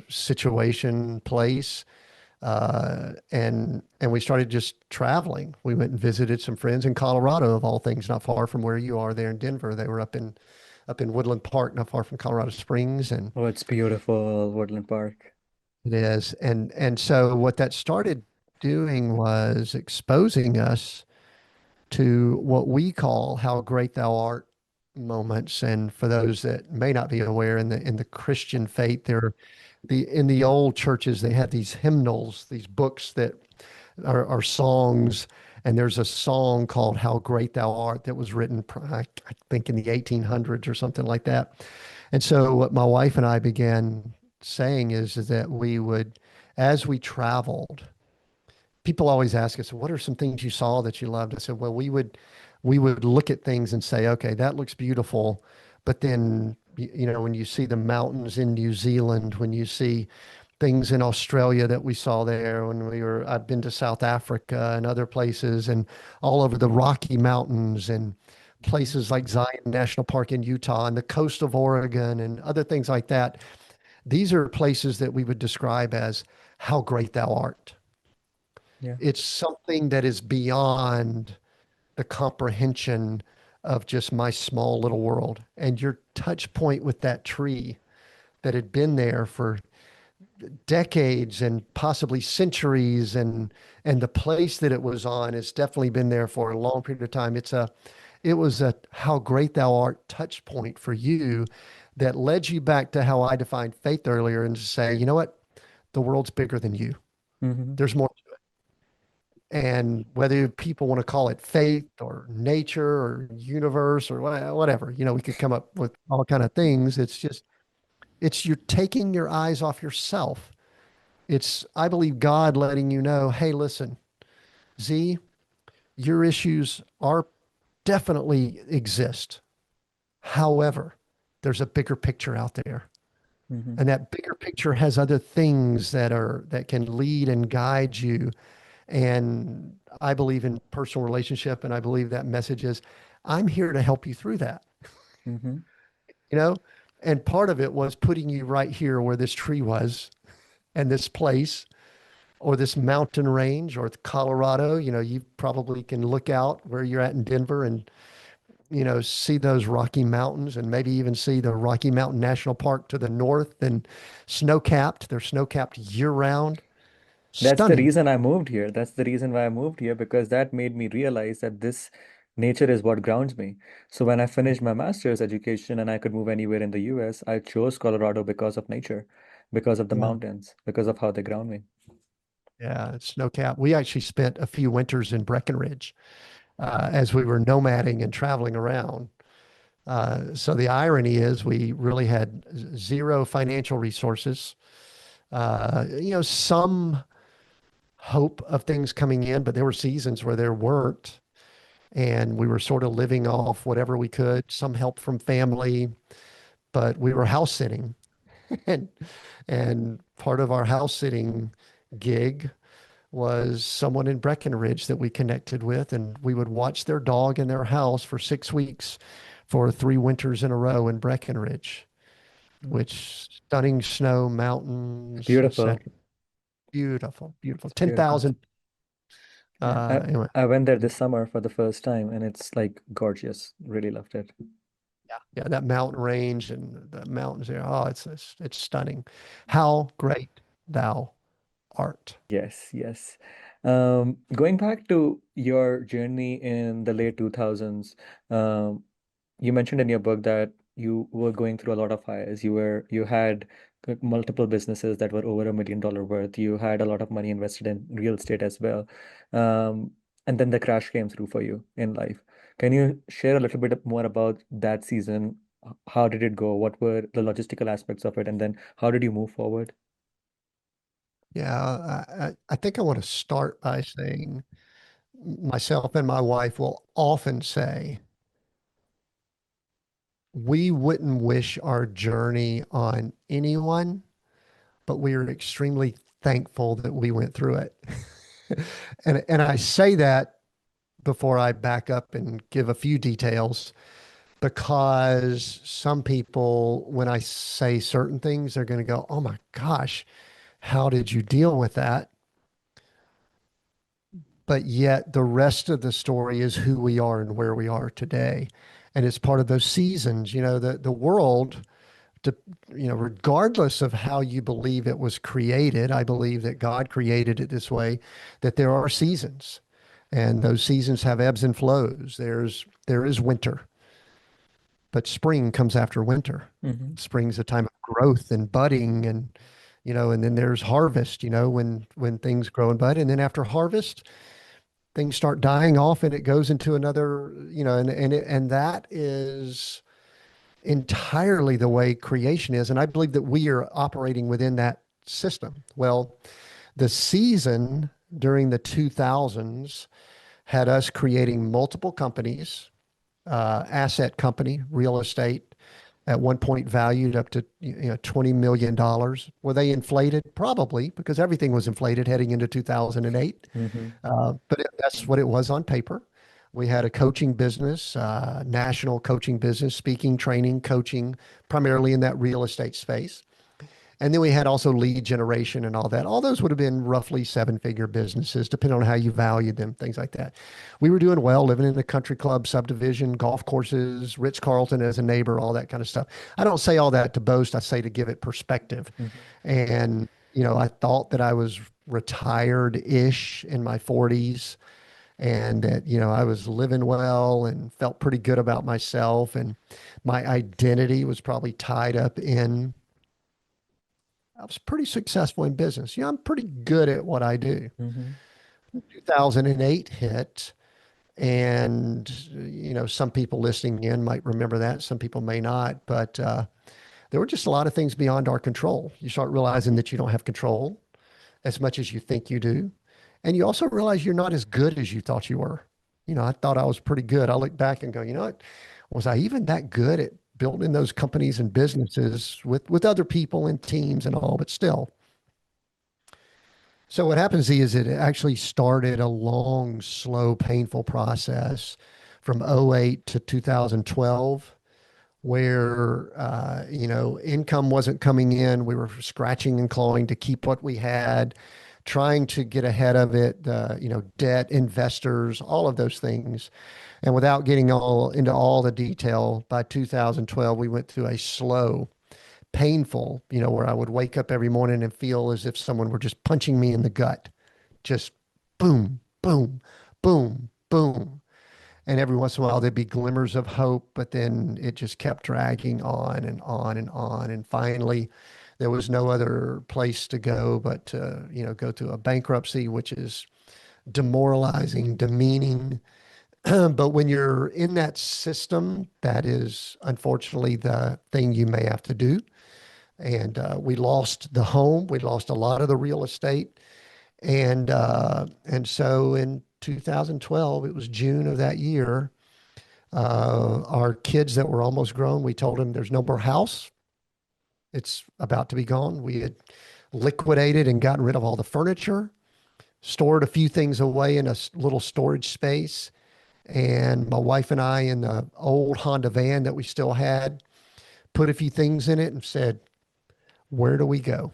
situation, place. And we started just traveling. We went and visited some friends in Colorado, of all things, not far from where you are there in Denver. They were up in Woodland Park, not far from Colorado Springs, and Oh, it's beautiful, Woodland Park. it is. And so what that started doing was exposing us to what we call how great thou art moments. And for those that may not be aware, in the Christian faith, in the old churches, they had these hymnals, these books that are songs. And there's a song called How Great Thou Art that was written, I think, in the 1800s or something like that. And so what my wife and I began saying is that we would, as we traveled, people always ask us, what are some things you saw that you loved? I said, well, we would look at things and say, okay, that looks beautiful. But then, when you see the mountains in New Zealand, when you see things in Australia that we saw there, I've been to South Africa and other places and all over the Rocky Mountains and places like Zion National Park in Utah and the coast of Oregon and other things like that. These are places that we would describe as how great thou art. Yeah. It's something that is beyond the comprehension of just my small little world. And your touch point with that tree that had been there for decades and possibly centuries, and the place that it was on has definitely been there for a long period of time. It was a how great thou art touch point for you that led you back to how I defined faith earlier, and to say, you know what? The world's bigger than you. Hmm. There's more. And whether people want to call it faith or nature or universe or whatever, we could come up with all kind of things. It's just, it's you're taking your eyes off yourself. It's, I believe, God letting you know, hey, listen, Z, your issues are definitely exist. However, there's a bigger picture out there. Hmm. And that bigger picture has other things that can lead and guide you. And I believe in personal relationship, and I believe that message is, I'm here to help you through that, Hmm. you know? And part of it was putting you right here where this tree was, and this place, or this mountain range, or Colorado. You probably can look out where you're at in Denver and, see those Rocky Mountains, and maybe even see the Rocky Mountain National Park to the north, and snow-capped. They're snow-capped year round. That's the Stunning. reason I moved here. That's the reason why I moved here, because that made me realize that this nature is what grounds me. So when I finished my master's education and I could move anywhere in the US, I chose Colorado because of nature, because of the Yeah. mountains, because of how they ground me. Yeah, it's snow-capped. We actually spent a few winters in Breckenridge as we were nomading and traveling around. So the irony is we really had zero financial resources. Some hope of things coming in, but there were seasons where there weren't. And we were sort of living off whatever we could, some help from family, but we were house sitting. And, and part of our house sitting gig was someone in Breckenridge that we connected with, and we would watch their dog in their house for 6 weeks for 3 winters in a row in Breckenridge, which stunning snow, mountains, Beautiful. etc. Beautiful, beautiful. It's beautiful. 10,000. Yeah, I, Anyway, I went there this summer for the first time and it's like gorgeous. Really loved it. yeah, that mountain range and the mountains there. Oh, it's stunning. How great thou art. Yes, yes. Going back to your journey in the late 2000s, um, you mentioned in your book that you were going through a lot of highs. You had multiple businesses that were over $1 million worth. You had a lot of money invested in real estate as well. Um, and then the crash came through for you in life. Can you share a little bit more about that season? How did it go? What were the logistical aspects of it? And then how did you move forward? Yeah, I think I want to start by saying myself and my wife will often say we wouldn't wish our journey on anyone, but we are extremely thankful that we went through it. And I say that before I back up and give a few details, because some people, when I say certain things, they're going to go, "Oh my gosh, how did you deal with that?" But yet the rest of the story is who we are and where we are today. And it's part of those seasons. The world, to, regardless of how you believe it was created, I believe that God created it this way, that there are seasons, and those seasons have ebbs and flows. There is winter, but spring comes after winter. Hmm. Spring's a time of growth and budding, and then there's harvest, when things grow and bud. And then after harvest, things start dying off and it goes into another, and that is entirely the way creation is. And I believe that we are operating within that system. Well, the season during the 2000s had us creating multiple companies, asset company, real estate, at one point valued up to $20 million. Were they inflated? Probably, because everything was inflated heading into 2008. Hmm. But that's what it was on paper. We had a coaching business, national coaching business, speaking, training, coaching, primarily in that real estate space. And then we had also lead generation and all that. All those would have been roughly seven-figure businesses, depending on how you valued them, things like that. We were doing well, living in a country club subdivision, golf courses, Ritz-Carlton as a neighbor, all that kind of stuff. I don't say all that to boast. I say to give it perspective. Mm-hmm. And, I thought that I was retired-ish in my 40s and that, I was living well and felt pretty good about myself. And my identity was probably tied up in I was pretty successful in business. I'm pretty good at what I do. Mm-hmm. 2008 hit, and some people listening in might remember that. Some people may not, but there were just a lot of things beyond our control. You start realizing that you don't have control as much as you think you do, and you also realize you're not as good as you thought you were. I thought I was pretty good. I look back and go, what? Was I even that good at building those companies and businesses with other people and teams and all? But still. So what happens is it actually started a long, slow, painful process from '08 to 2012 where income wasn't coming in. We were scratching and clawing to keep what we had, trying to get ahead of it, debt, investors, all of those things. And without getting all into all the detail, by 2012, we went through a slow, painful, where I would wake up every morning and feel as if someone were just punching me in the gut. Just boom, boom, boom, boom. And every once in a while there'd be glimmers of hope, but then it just kept dragging on and on and on. And finally, there was no other place to go but to, go to a bankruptcy, which is demoralizing, demeaning. But when you're in that system, that is unfortunately the thing you may have to do. And we lost the home. We lost a lot of the real estate. And so in 2012, it was June of that year, our kids that were almost grown, we told them there's no more house. It's about to be gone. We had liquidated and gotten rid of all the furniture, stored a few things away in a little storage space. And my wife and I, in the old Honda van that we still had, put a few things in it and said, where do we go?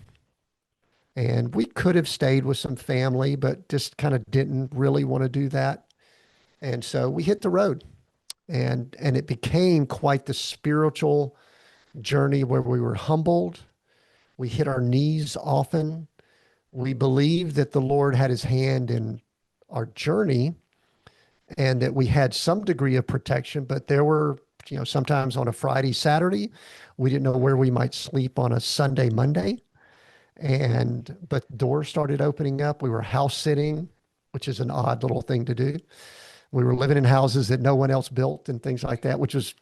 And we could have stayed with some family, but just kind of didn't really want to do that. And so we hit the road, and it became quite the spiritual journey where we were humbled. We hit our knees often. We believed that the Lord had his hand in our journey and that we had some degree of protection, but there were, sometimes on a Friday, Saturday, we didn't know where we might sleep on a Sunday, Monday. But doors started opening up. We were house sitting, which is an odd little thing to do. We were living in houses that no one else built and things like that, which was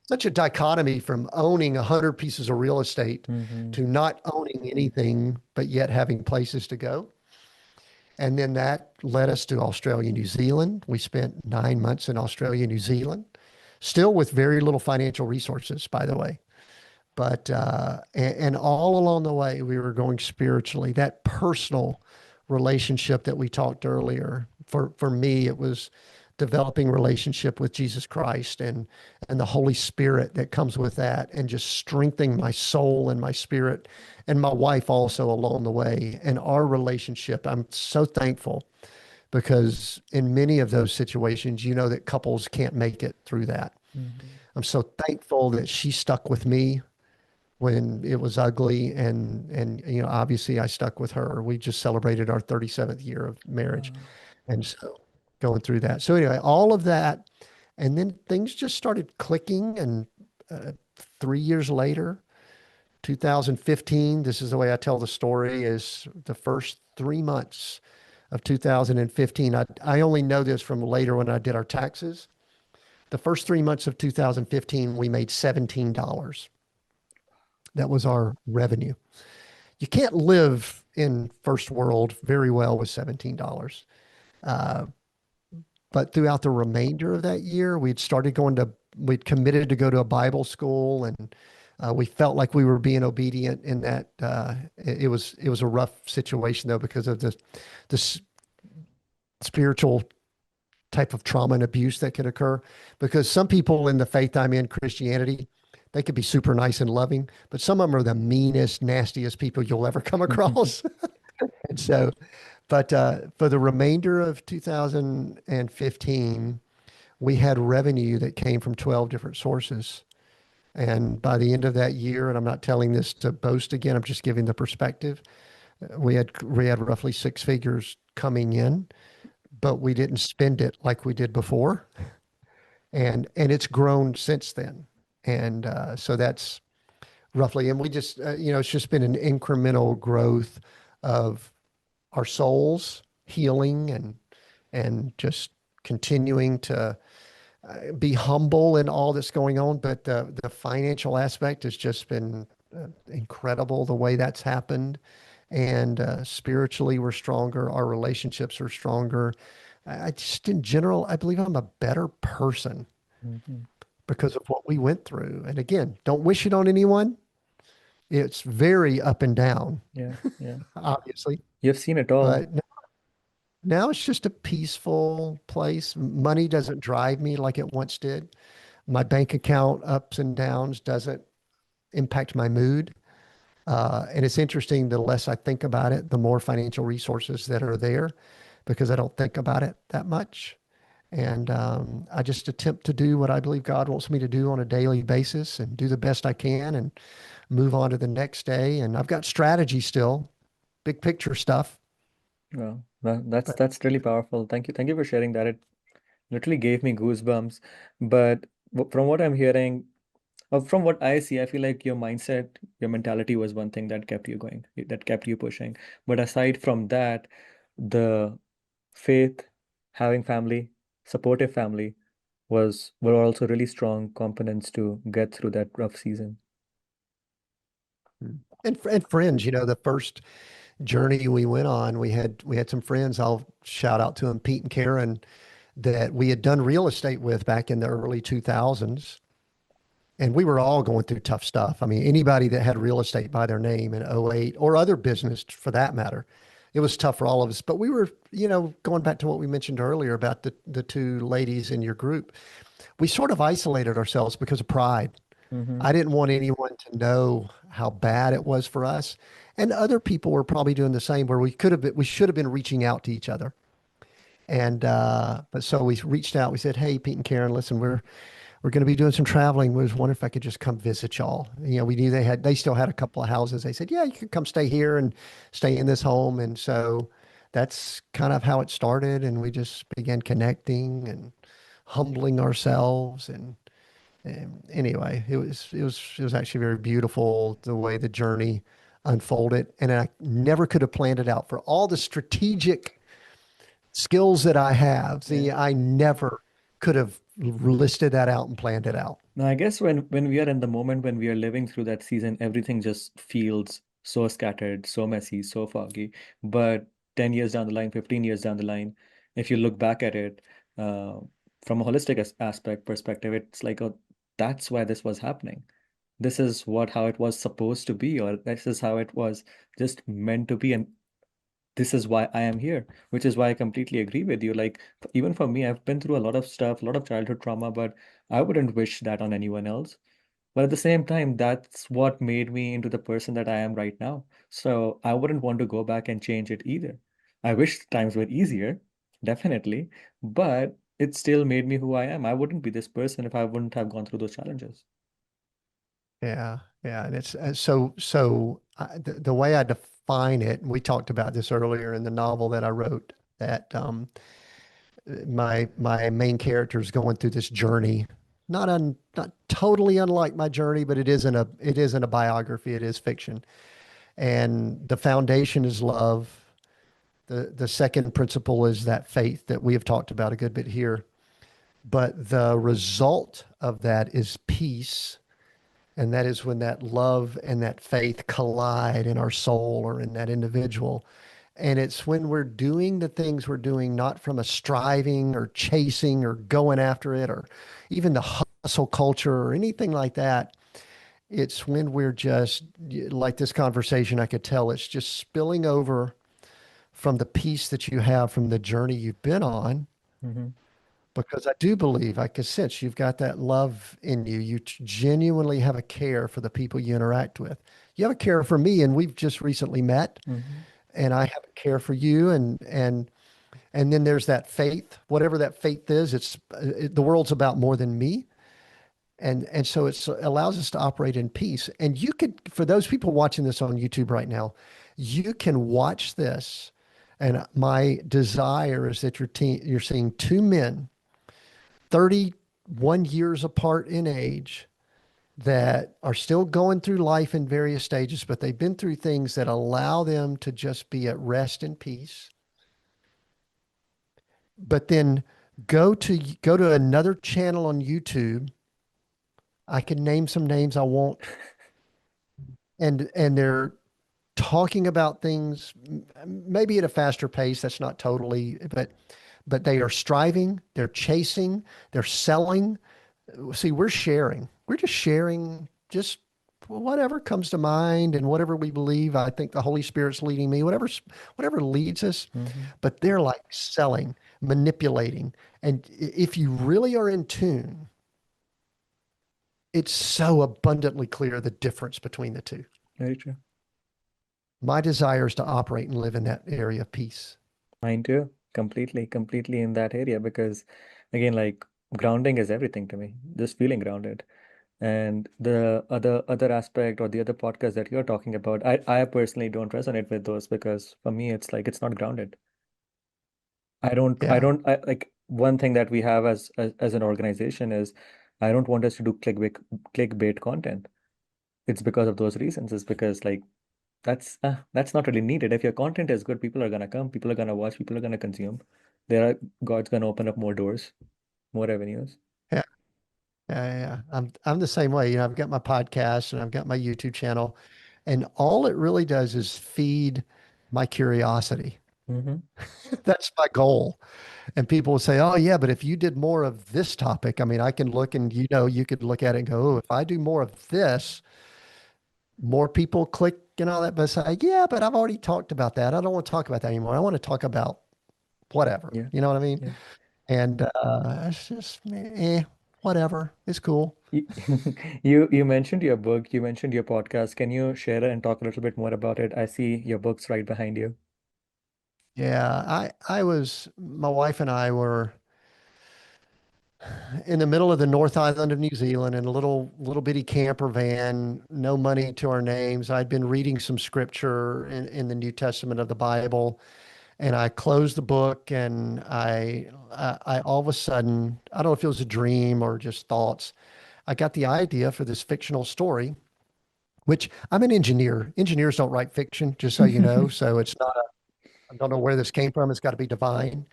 such a dichotomy from owning 100 pieces of real estate Mm-hmm. to not owning anything, but yet having places to go. And then that led us to Australia, New Zealand. We spent 9 months in Australia, New Zealand, still with very little financial resources, by the way. But and all along the way, we were going spiritually. That personal relationship that we talked earlier. For me, it was developing relationship with Jesus Christ and the Holy Spirit that comes with that, and just strengthening my soul and my spirit, and my wife also along the way. And our relationship, I'm so thankful because in many of those situations, that couples can't make it through that. Mm-hmm. I'm so thankful that she stuck with me when it was ugly, and obviously I stuck with her. We just celebrated our 37th year of marriage, Wow. and so going through that. So anyway, all of that, and then things just started clicking. And 3 years later, 2015, this is the way I tell the story, is the first 3 months of 2015. I only know this from later when I did our taxes. The first 3 months of 2015, we made $17. That was our revenue. You can't live in first world very well with $17. Uh, but throughout the remainder of that year, we'd committed to go to a Bible school, and we felt like we were being obedient in that. It was a rough situation though, because of the spiritual type of trauma and abuse that could occur. Because some people in the faith I'm in, Christianity, They could be super nice and loving, but some of them are the meanest, nastiest people you'll ever come across. And so, but for the remainder of 2015, we had revenue that came from 12 different sources. And by the end of that year, and I'm not telling this to boast again, I'm just giving the perspective. We had roughly six figures coming in, but we didn't spend it like we did before, and it's grown since then. And so that's roughly, and we just it's just been an incremental growth of our souls healing and just continuing to be humble in all that's going on. But the financial aspect has just been incredible the way that's happened. And spiritually, we're stronger. Our relationships are stronger. I just, in general, I believe I'm a better person Mhm. because of what we went through. And again, don't wish it on anyone. It's very up and down, Yeah, yeah. obviously. You've seen it all. But now it's just a peaceful place. Money doesn't drive me like it once did. My bank account ups and downs doesn't impact my mood. And it's interesting, the less I think about it, the more financial resources that are there because I don't think about it that much. And I just attempt to do what I believe God wants me to do on a daily basis and do the best I can and move on to the next day. And I've got strategy still, big picture stuff. Well, that's But that's really powerful. Thank you for sharing that. It literally gave me goosebumps. But from what I'm hearing, from what I see, I feel like your mindset, your mentality was one thing that kept you going, that kept you pushing. But aside from that, the faith, having family, supportive family were also really strong components to get through that rough season. and friends, the first journey we went on, we had some friends. I'll shout out to them, Pete and Karen, that we had done real estate with back in the early 2000s. And we were all going through tough stuff. I mean, anybody that had real estate by their name in '08 or other business for that matter, it was tough for all of us. But we were, going back to what we mentioned earlier about the two ladies in your group, we sort of isolated ourselves because of pride. Mm-hmm. I didn't want anyone to know how bad it was for us. And other people were probably doing the same where we should have been reaching out to each other. And but so we reached out. We said, "Hey, Pete and Karen, listen, we're going to be doing some traveling. We was wondering if I could just come visit y'all." We knew they still had a couple of houses. They said, "Yeah, you could come stay here and stay in this home." And so that's kind of how it started. And we just began connecting and humbling ourselves. And anyway, it was actually very beautiful the way the journey unfolded. And I never could have planned it out for all the strategic skills that I have. Yeah. See, I never could have listed that out and planned it out. Now, I guess when we are in the moment, when we are living through that season, everything just feels so scattered, so messy, so foggy. But 10 years down the line, 15 years down the line, if you look back at it uh, from a holistic aspect perspective, it's like, oh, that's why this was happening. This is how it was supposed to be, or this is how it was just meant to be. And this is why I am here, which is why I completely agree with you. Like, even for me, I've been through a lot of stuff, a lot of childhood trauma, but I wouldn't wish that on anyone else. But at the same time, that's what made me into the person that I am right now. So I wouldn't want to go back and change it either. I wish times were easier, definitely, but it still made me who I am. I wouldn't be this person if I wouldn't have gone through those challenges. Yeah, yeah, and it's the way I define it, and we talked about this earlier in the novel that I wrote, that my main character is going through this journey, not totally unlike my journey, but it isn't a biography, it is fiction, and the foundation is love. The second principle is that faith that we have talked about a good bit here, but the result of that is peace. And that is when that love and that faith collide in our soul or in that individual. And it's when we're doing the things we're doing, not from a striving or chasing or going after it or even the hustle culture or anything like that. It's when we're just like this conversation, I could tell it's just spilling over from the peace that you have from the journey you've been on, Hmm. because I do believe I can sense you've got that love in you. You genuinely have a care for the people you interact with. You have a care for me, and we've just recently met, Hmm. and I have a care for you, and then there's that faith, whatever that faith is. The world's about more than me, and so it allows us to operate in peace. And you could, for those people watching this on YouTube right now, you can watch this. And my desire is that you're seeing two men 31 years apart in age that are still going through life in various stages, but they've been through things that allow them to just be at rest and peace. But then go to another channel on YouTube. I can name some names I won't, and they're talking about things maybe at a faster pace. That's not totally, but they are striving, they're chasing, they're selling. See, we're sharing. We're just sharing just whatever comes to mind and whatever we believe. I think the Holy Spirit's leading me, whatever leads us. Hmm. But they're like selling, manipulating. And if you really are in tune, it's so abundantly clear the difference between the two. Very true. My desire is to operate and live in that area of peace. Mine too. Completely, completely in that area because again, like grounding is everything to me. Just feeling grounded. And the other aspect or the other podcast that you're talking about, I personally don't resonate with those because for me it's like it's not grounded. Yeah. I like one thing that we have as an organization is I don't want us to do clickbait content. It's because of those reasons. It's because like that's not really needed. If your content is good, people are gonna come, people are gonna watch, people are gonna consume. There are God's gonna open up more doors, more revenues. Yeah. Yeah. I'm the same way. I've got my podcast and I've got my YouTube channel, and all it really does is feed my curiosity. Mm-hmm. That's my goal. And people will say, "Oh, yeah, but if you did more of this topic, I mean, I can look and you could look at it and go, oh, if I do more of this, more people click and all that." But say, yeah, but I've already talked about that. I don't want to talk about that anymore. I want to talk about whatever. Yeah. You know what I mean? Yeah. And it's just, whatever. It's cool. You, you mentioned your book, you mentioned your podcast. Can you share and talk a little bit more about it? I see your books right behind you. Yeah, my wife and I were in the middle of the North Island of New Zealand in a little bitty camper van, no money to our names. I'd been reading some scripture in the New Testament of the Bible, and I closed the book, and I all of a sudden, I don't know if it was a dream or just thoughts, I got the idea for this fictional story, which I'm an engineer. Engineers don't write fiction, just so you know. So it's not I don't know where this came from. It's got to be divine.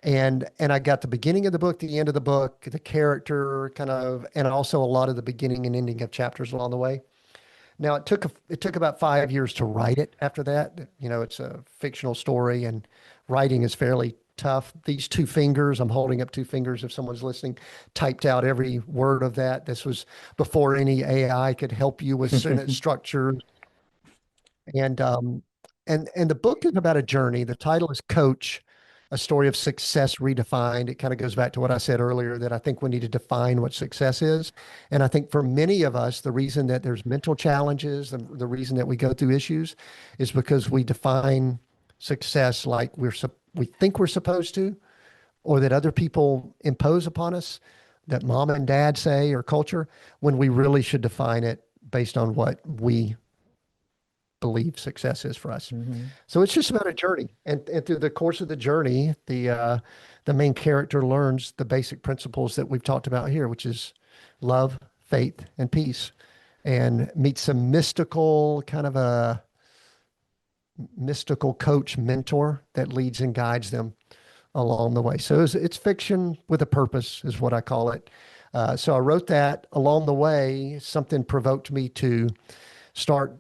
And I got the beginning of the book, the end of the book, the character kind of, and also a lot of the beginning and ending of chapters along the way. Now it took about 5 years to write it after that. It's a fictional story and writing is fairly tough. These two fingers, I'm holding up two fingers if someone's listening, typed out every word of that. This was before any AI could help you with sentence structure. And the book is about a journey. The title is Coach, a story of success redefined. It kind of goes back to what I said earlier that I think we need to define what success is. And I think for many of us, the reason that there's mental challenges, the reason that we go through issues is because we define success like we think we're supposed to, or that other people impose upon us, that mom and dad say or culture, when we really should define it based on what we believe success is for us. Hmm. So it's just about a journey, and through the course of the journey, the main character learns the basic principles that we've talked about here, which is love, faith, and peace, and meets some mystical kind of a mystical coach mentor that leads and guides them along the way. So it's fiction with a purpose, is what I call it. So I wrote that along the way. Something provoked me to start,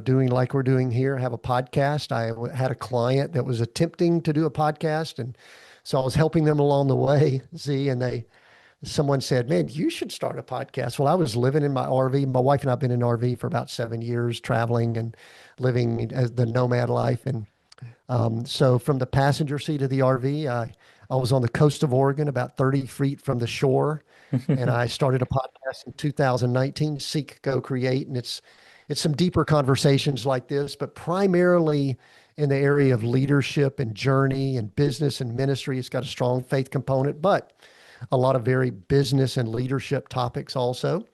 doing like we're doing here, have a podcast. Had a client that was attempting to do a podcast, and so I was helping them along the way, Z, and someone said, "Man, you should start a podcast." Well, I was living in my RV. My wife and I've been in an RV for about 7 years, traveling and living as the nomad life. And So from the passenger seat of the RV, I was on the coast of Oregon, about 30 feet from the shore, and I started a podcast in 2019, Seek, Go, Create, and it's some deeper conversations like this, but primarily in the area of leadership and journey and business and ministry. It's got a strong faith component, but a lot of very business and leadership topics also.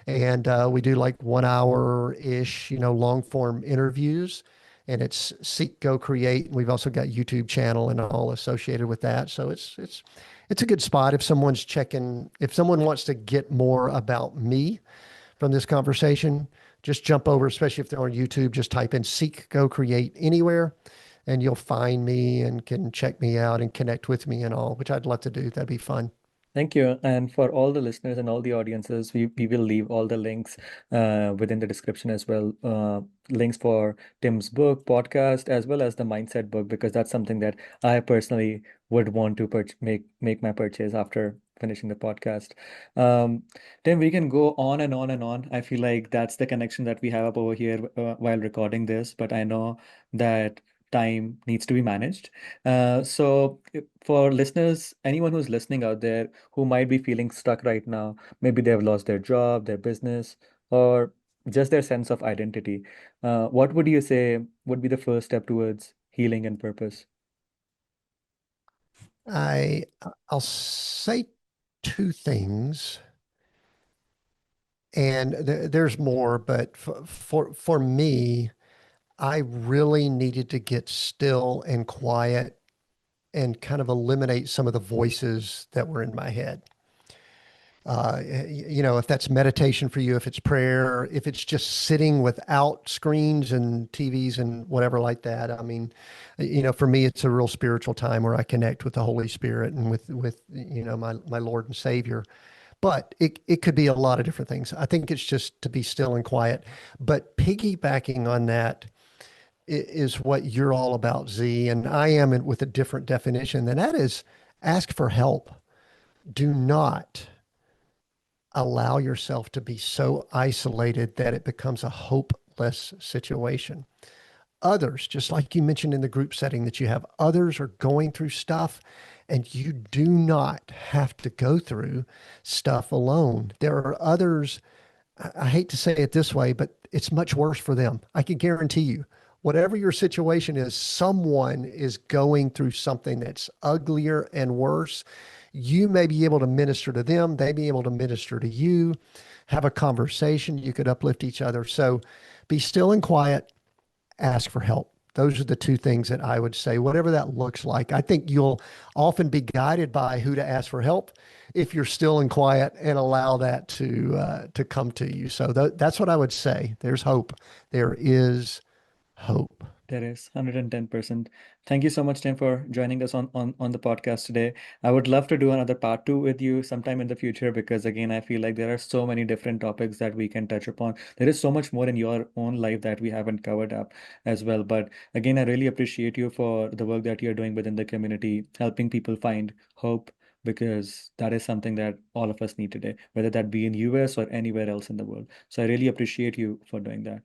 And we do like 1 hour ish, long form interviews. And it's Seek, Go, Create. And we've also got YouTube channel and all associated with that. So it's a good spot if someone wants to get more about me from this conversation, just jump over, especially if they're on YouTube, just type in Seek, Go, Create anywhere, and you'll find me and can check me out and connect with me and all, which I'd love to do. That'd be fun. Thank you. And for all the listeners and all the audiences, we will leave all the links within the description as well. Links for Tim's book, podcast, as well as the mindset book, because that's something that I personally would want to make my purchase after finishing the podcast. Um, Tim, we can go on and on and on. I feel like that's the connection that we have up over here while recording this, but I know that time needs to be managed. For listeners, anyone who's listening out there who might be feeling stuck right now, maybe they've lost their job, their business, or just their sense of identity, what would you say would be the first step towards healing and purpose? I I'll say two things, and there's more, but for me, I really needed to get still and quiet and kind of eliminate some of the voices that were in my head. If that's meditation for you, if it's prayer, if it's just sitting without screens and TVs and whatever like that. I mean, for me, it's a real spiritual time where I connect with the Holy Spirit and with my Lord and Savior. But it could be a lot of different things. I think it's just to be still and quiet. But piggybacking on that is what you're all about, Z, and I am with a different definition, and that is ask for help. Do not allow yourself to be so isolated that it becomes a hopeless situation. Others, just like you mentioned in the group setting that you have, others are going through stuff and you do not have to go through stuff alone. There are others, I hate to say it this way, but it's much worse for them. I can guarantee you, whatever your situation is, someone is going through something that's uglier and worse. You may be able to minister to them, they be able to minister to you, have a conversation, you could uplift each other. So be still and quiet, ask for help. Those are the two things that I would say, whatever that looks like. I think you'll often be guided by who to ask for help if you're still and quiet and allow that to come to you. So that's what I would say. There's hope. There is hope. There is 110%. Thank you so much, Tim, for joining us on the podcast today. I would love to do another part two with you sometime in the future because, again, I feel like there are so many different topics that we can touch upon. There is so much more in your own life that we haven't covered up as well. But again, I really appreciate you for the work that you're doing within the community, helping people find hope, because that is something that all of us need today, whether that be in US or anywhere else in the world. So I really appreciate you for doing that.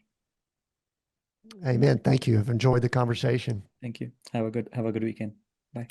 Amen. Thank you. I've enjoyed the conversation. Thank you. Have a good weekend. Bye.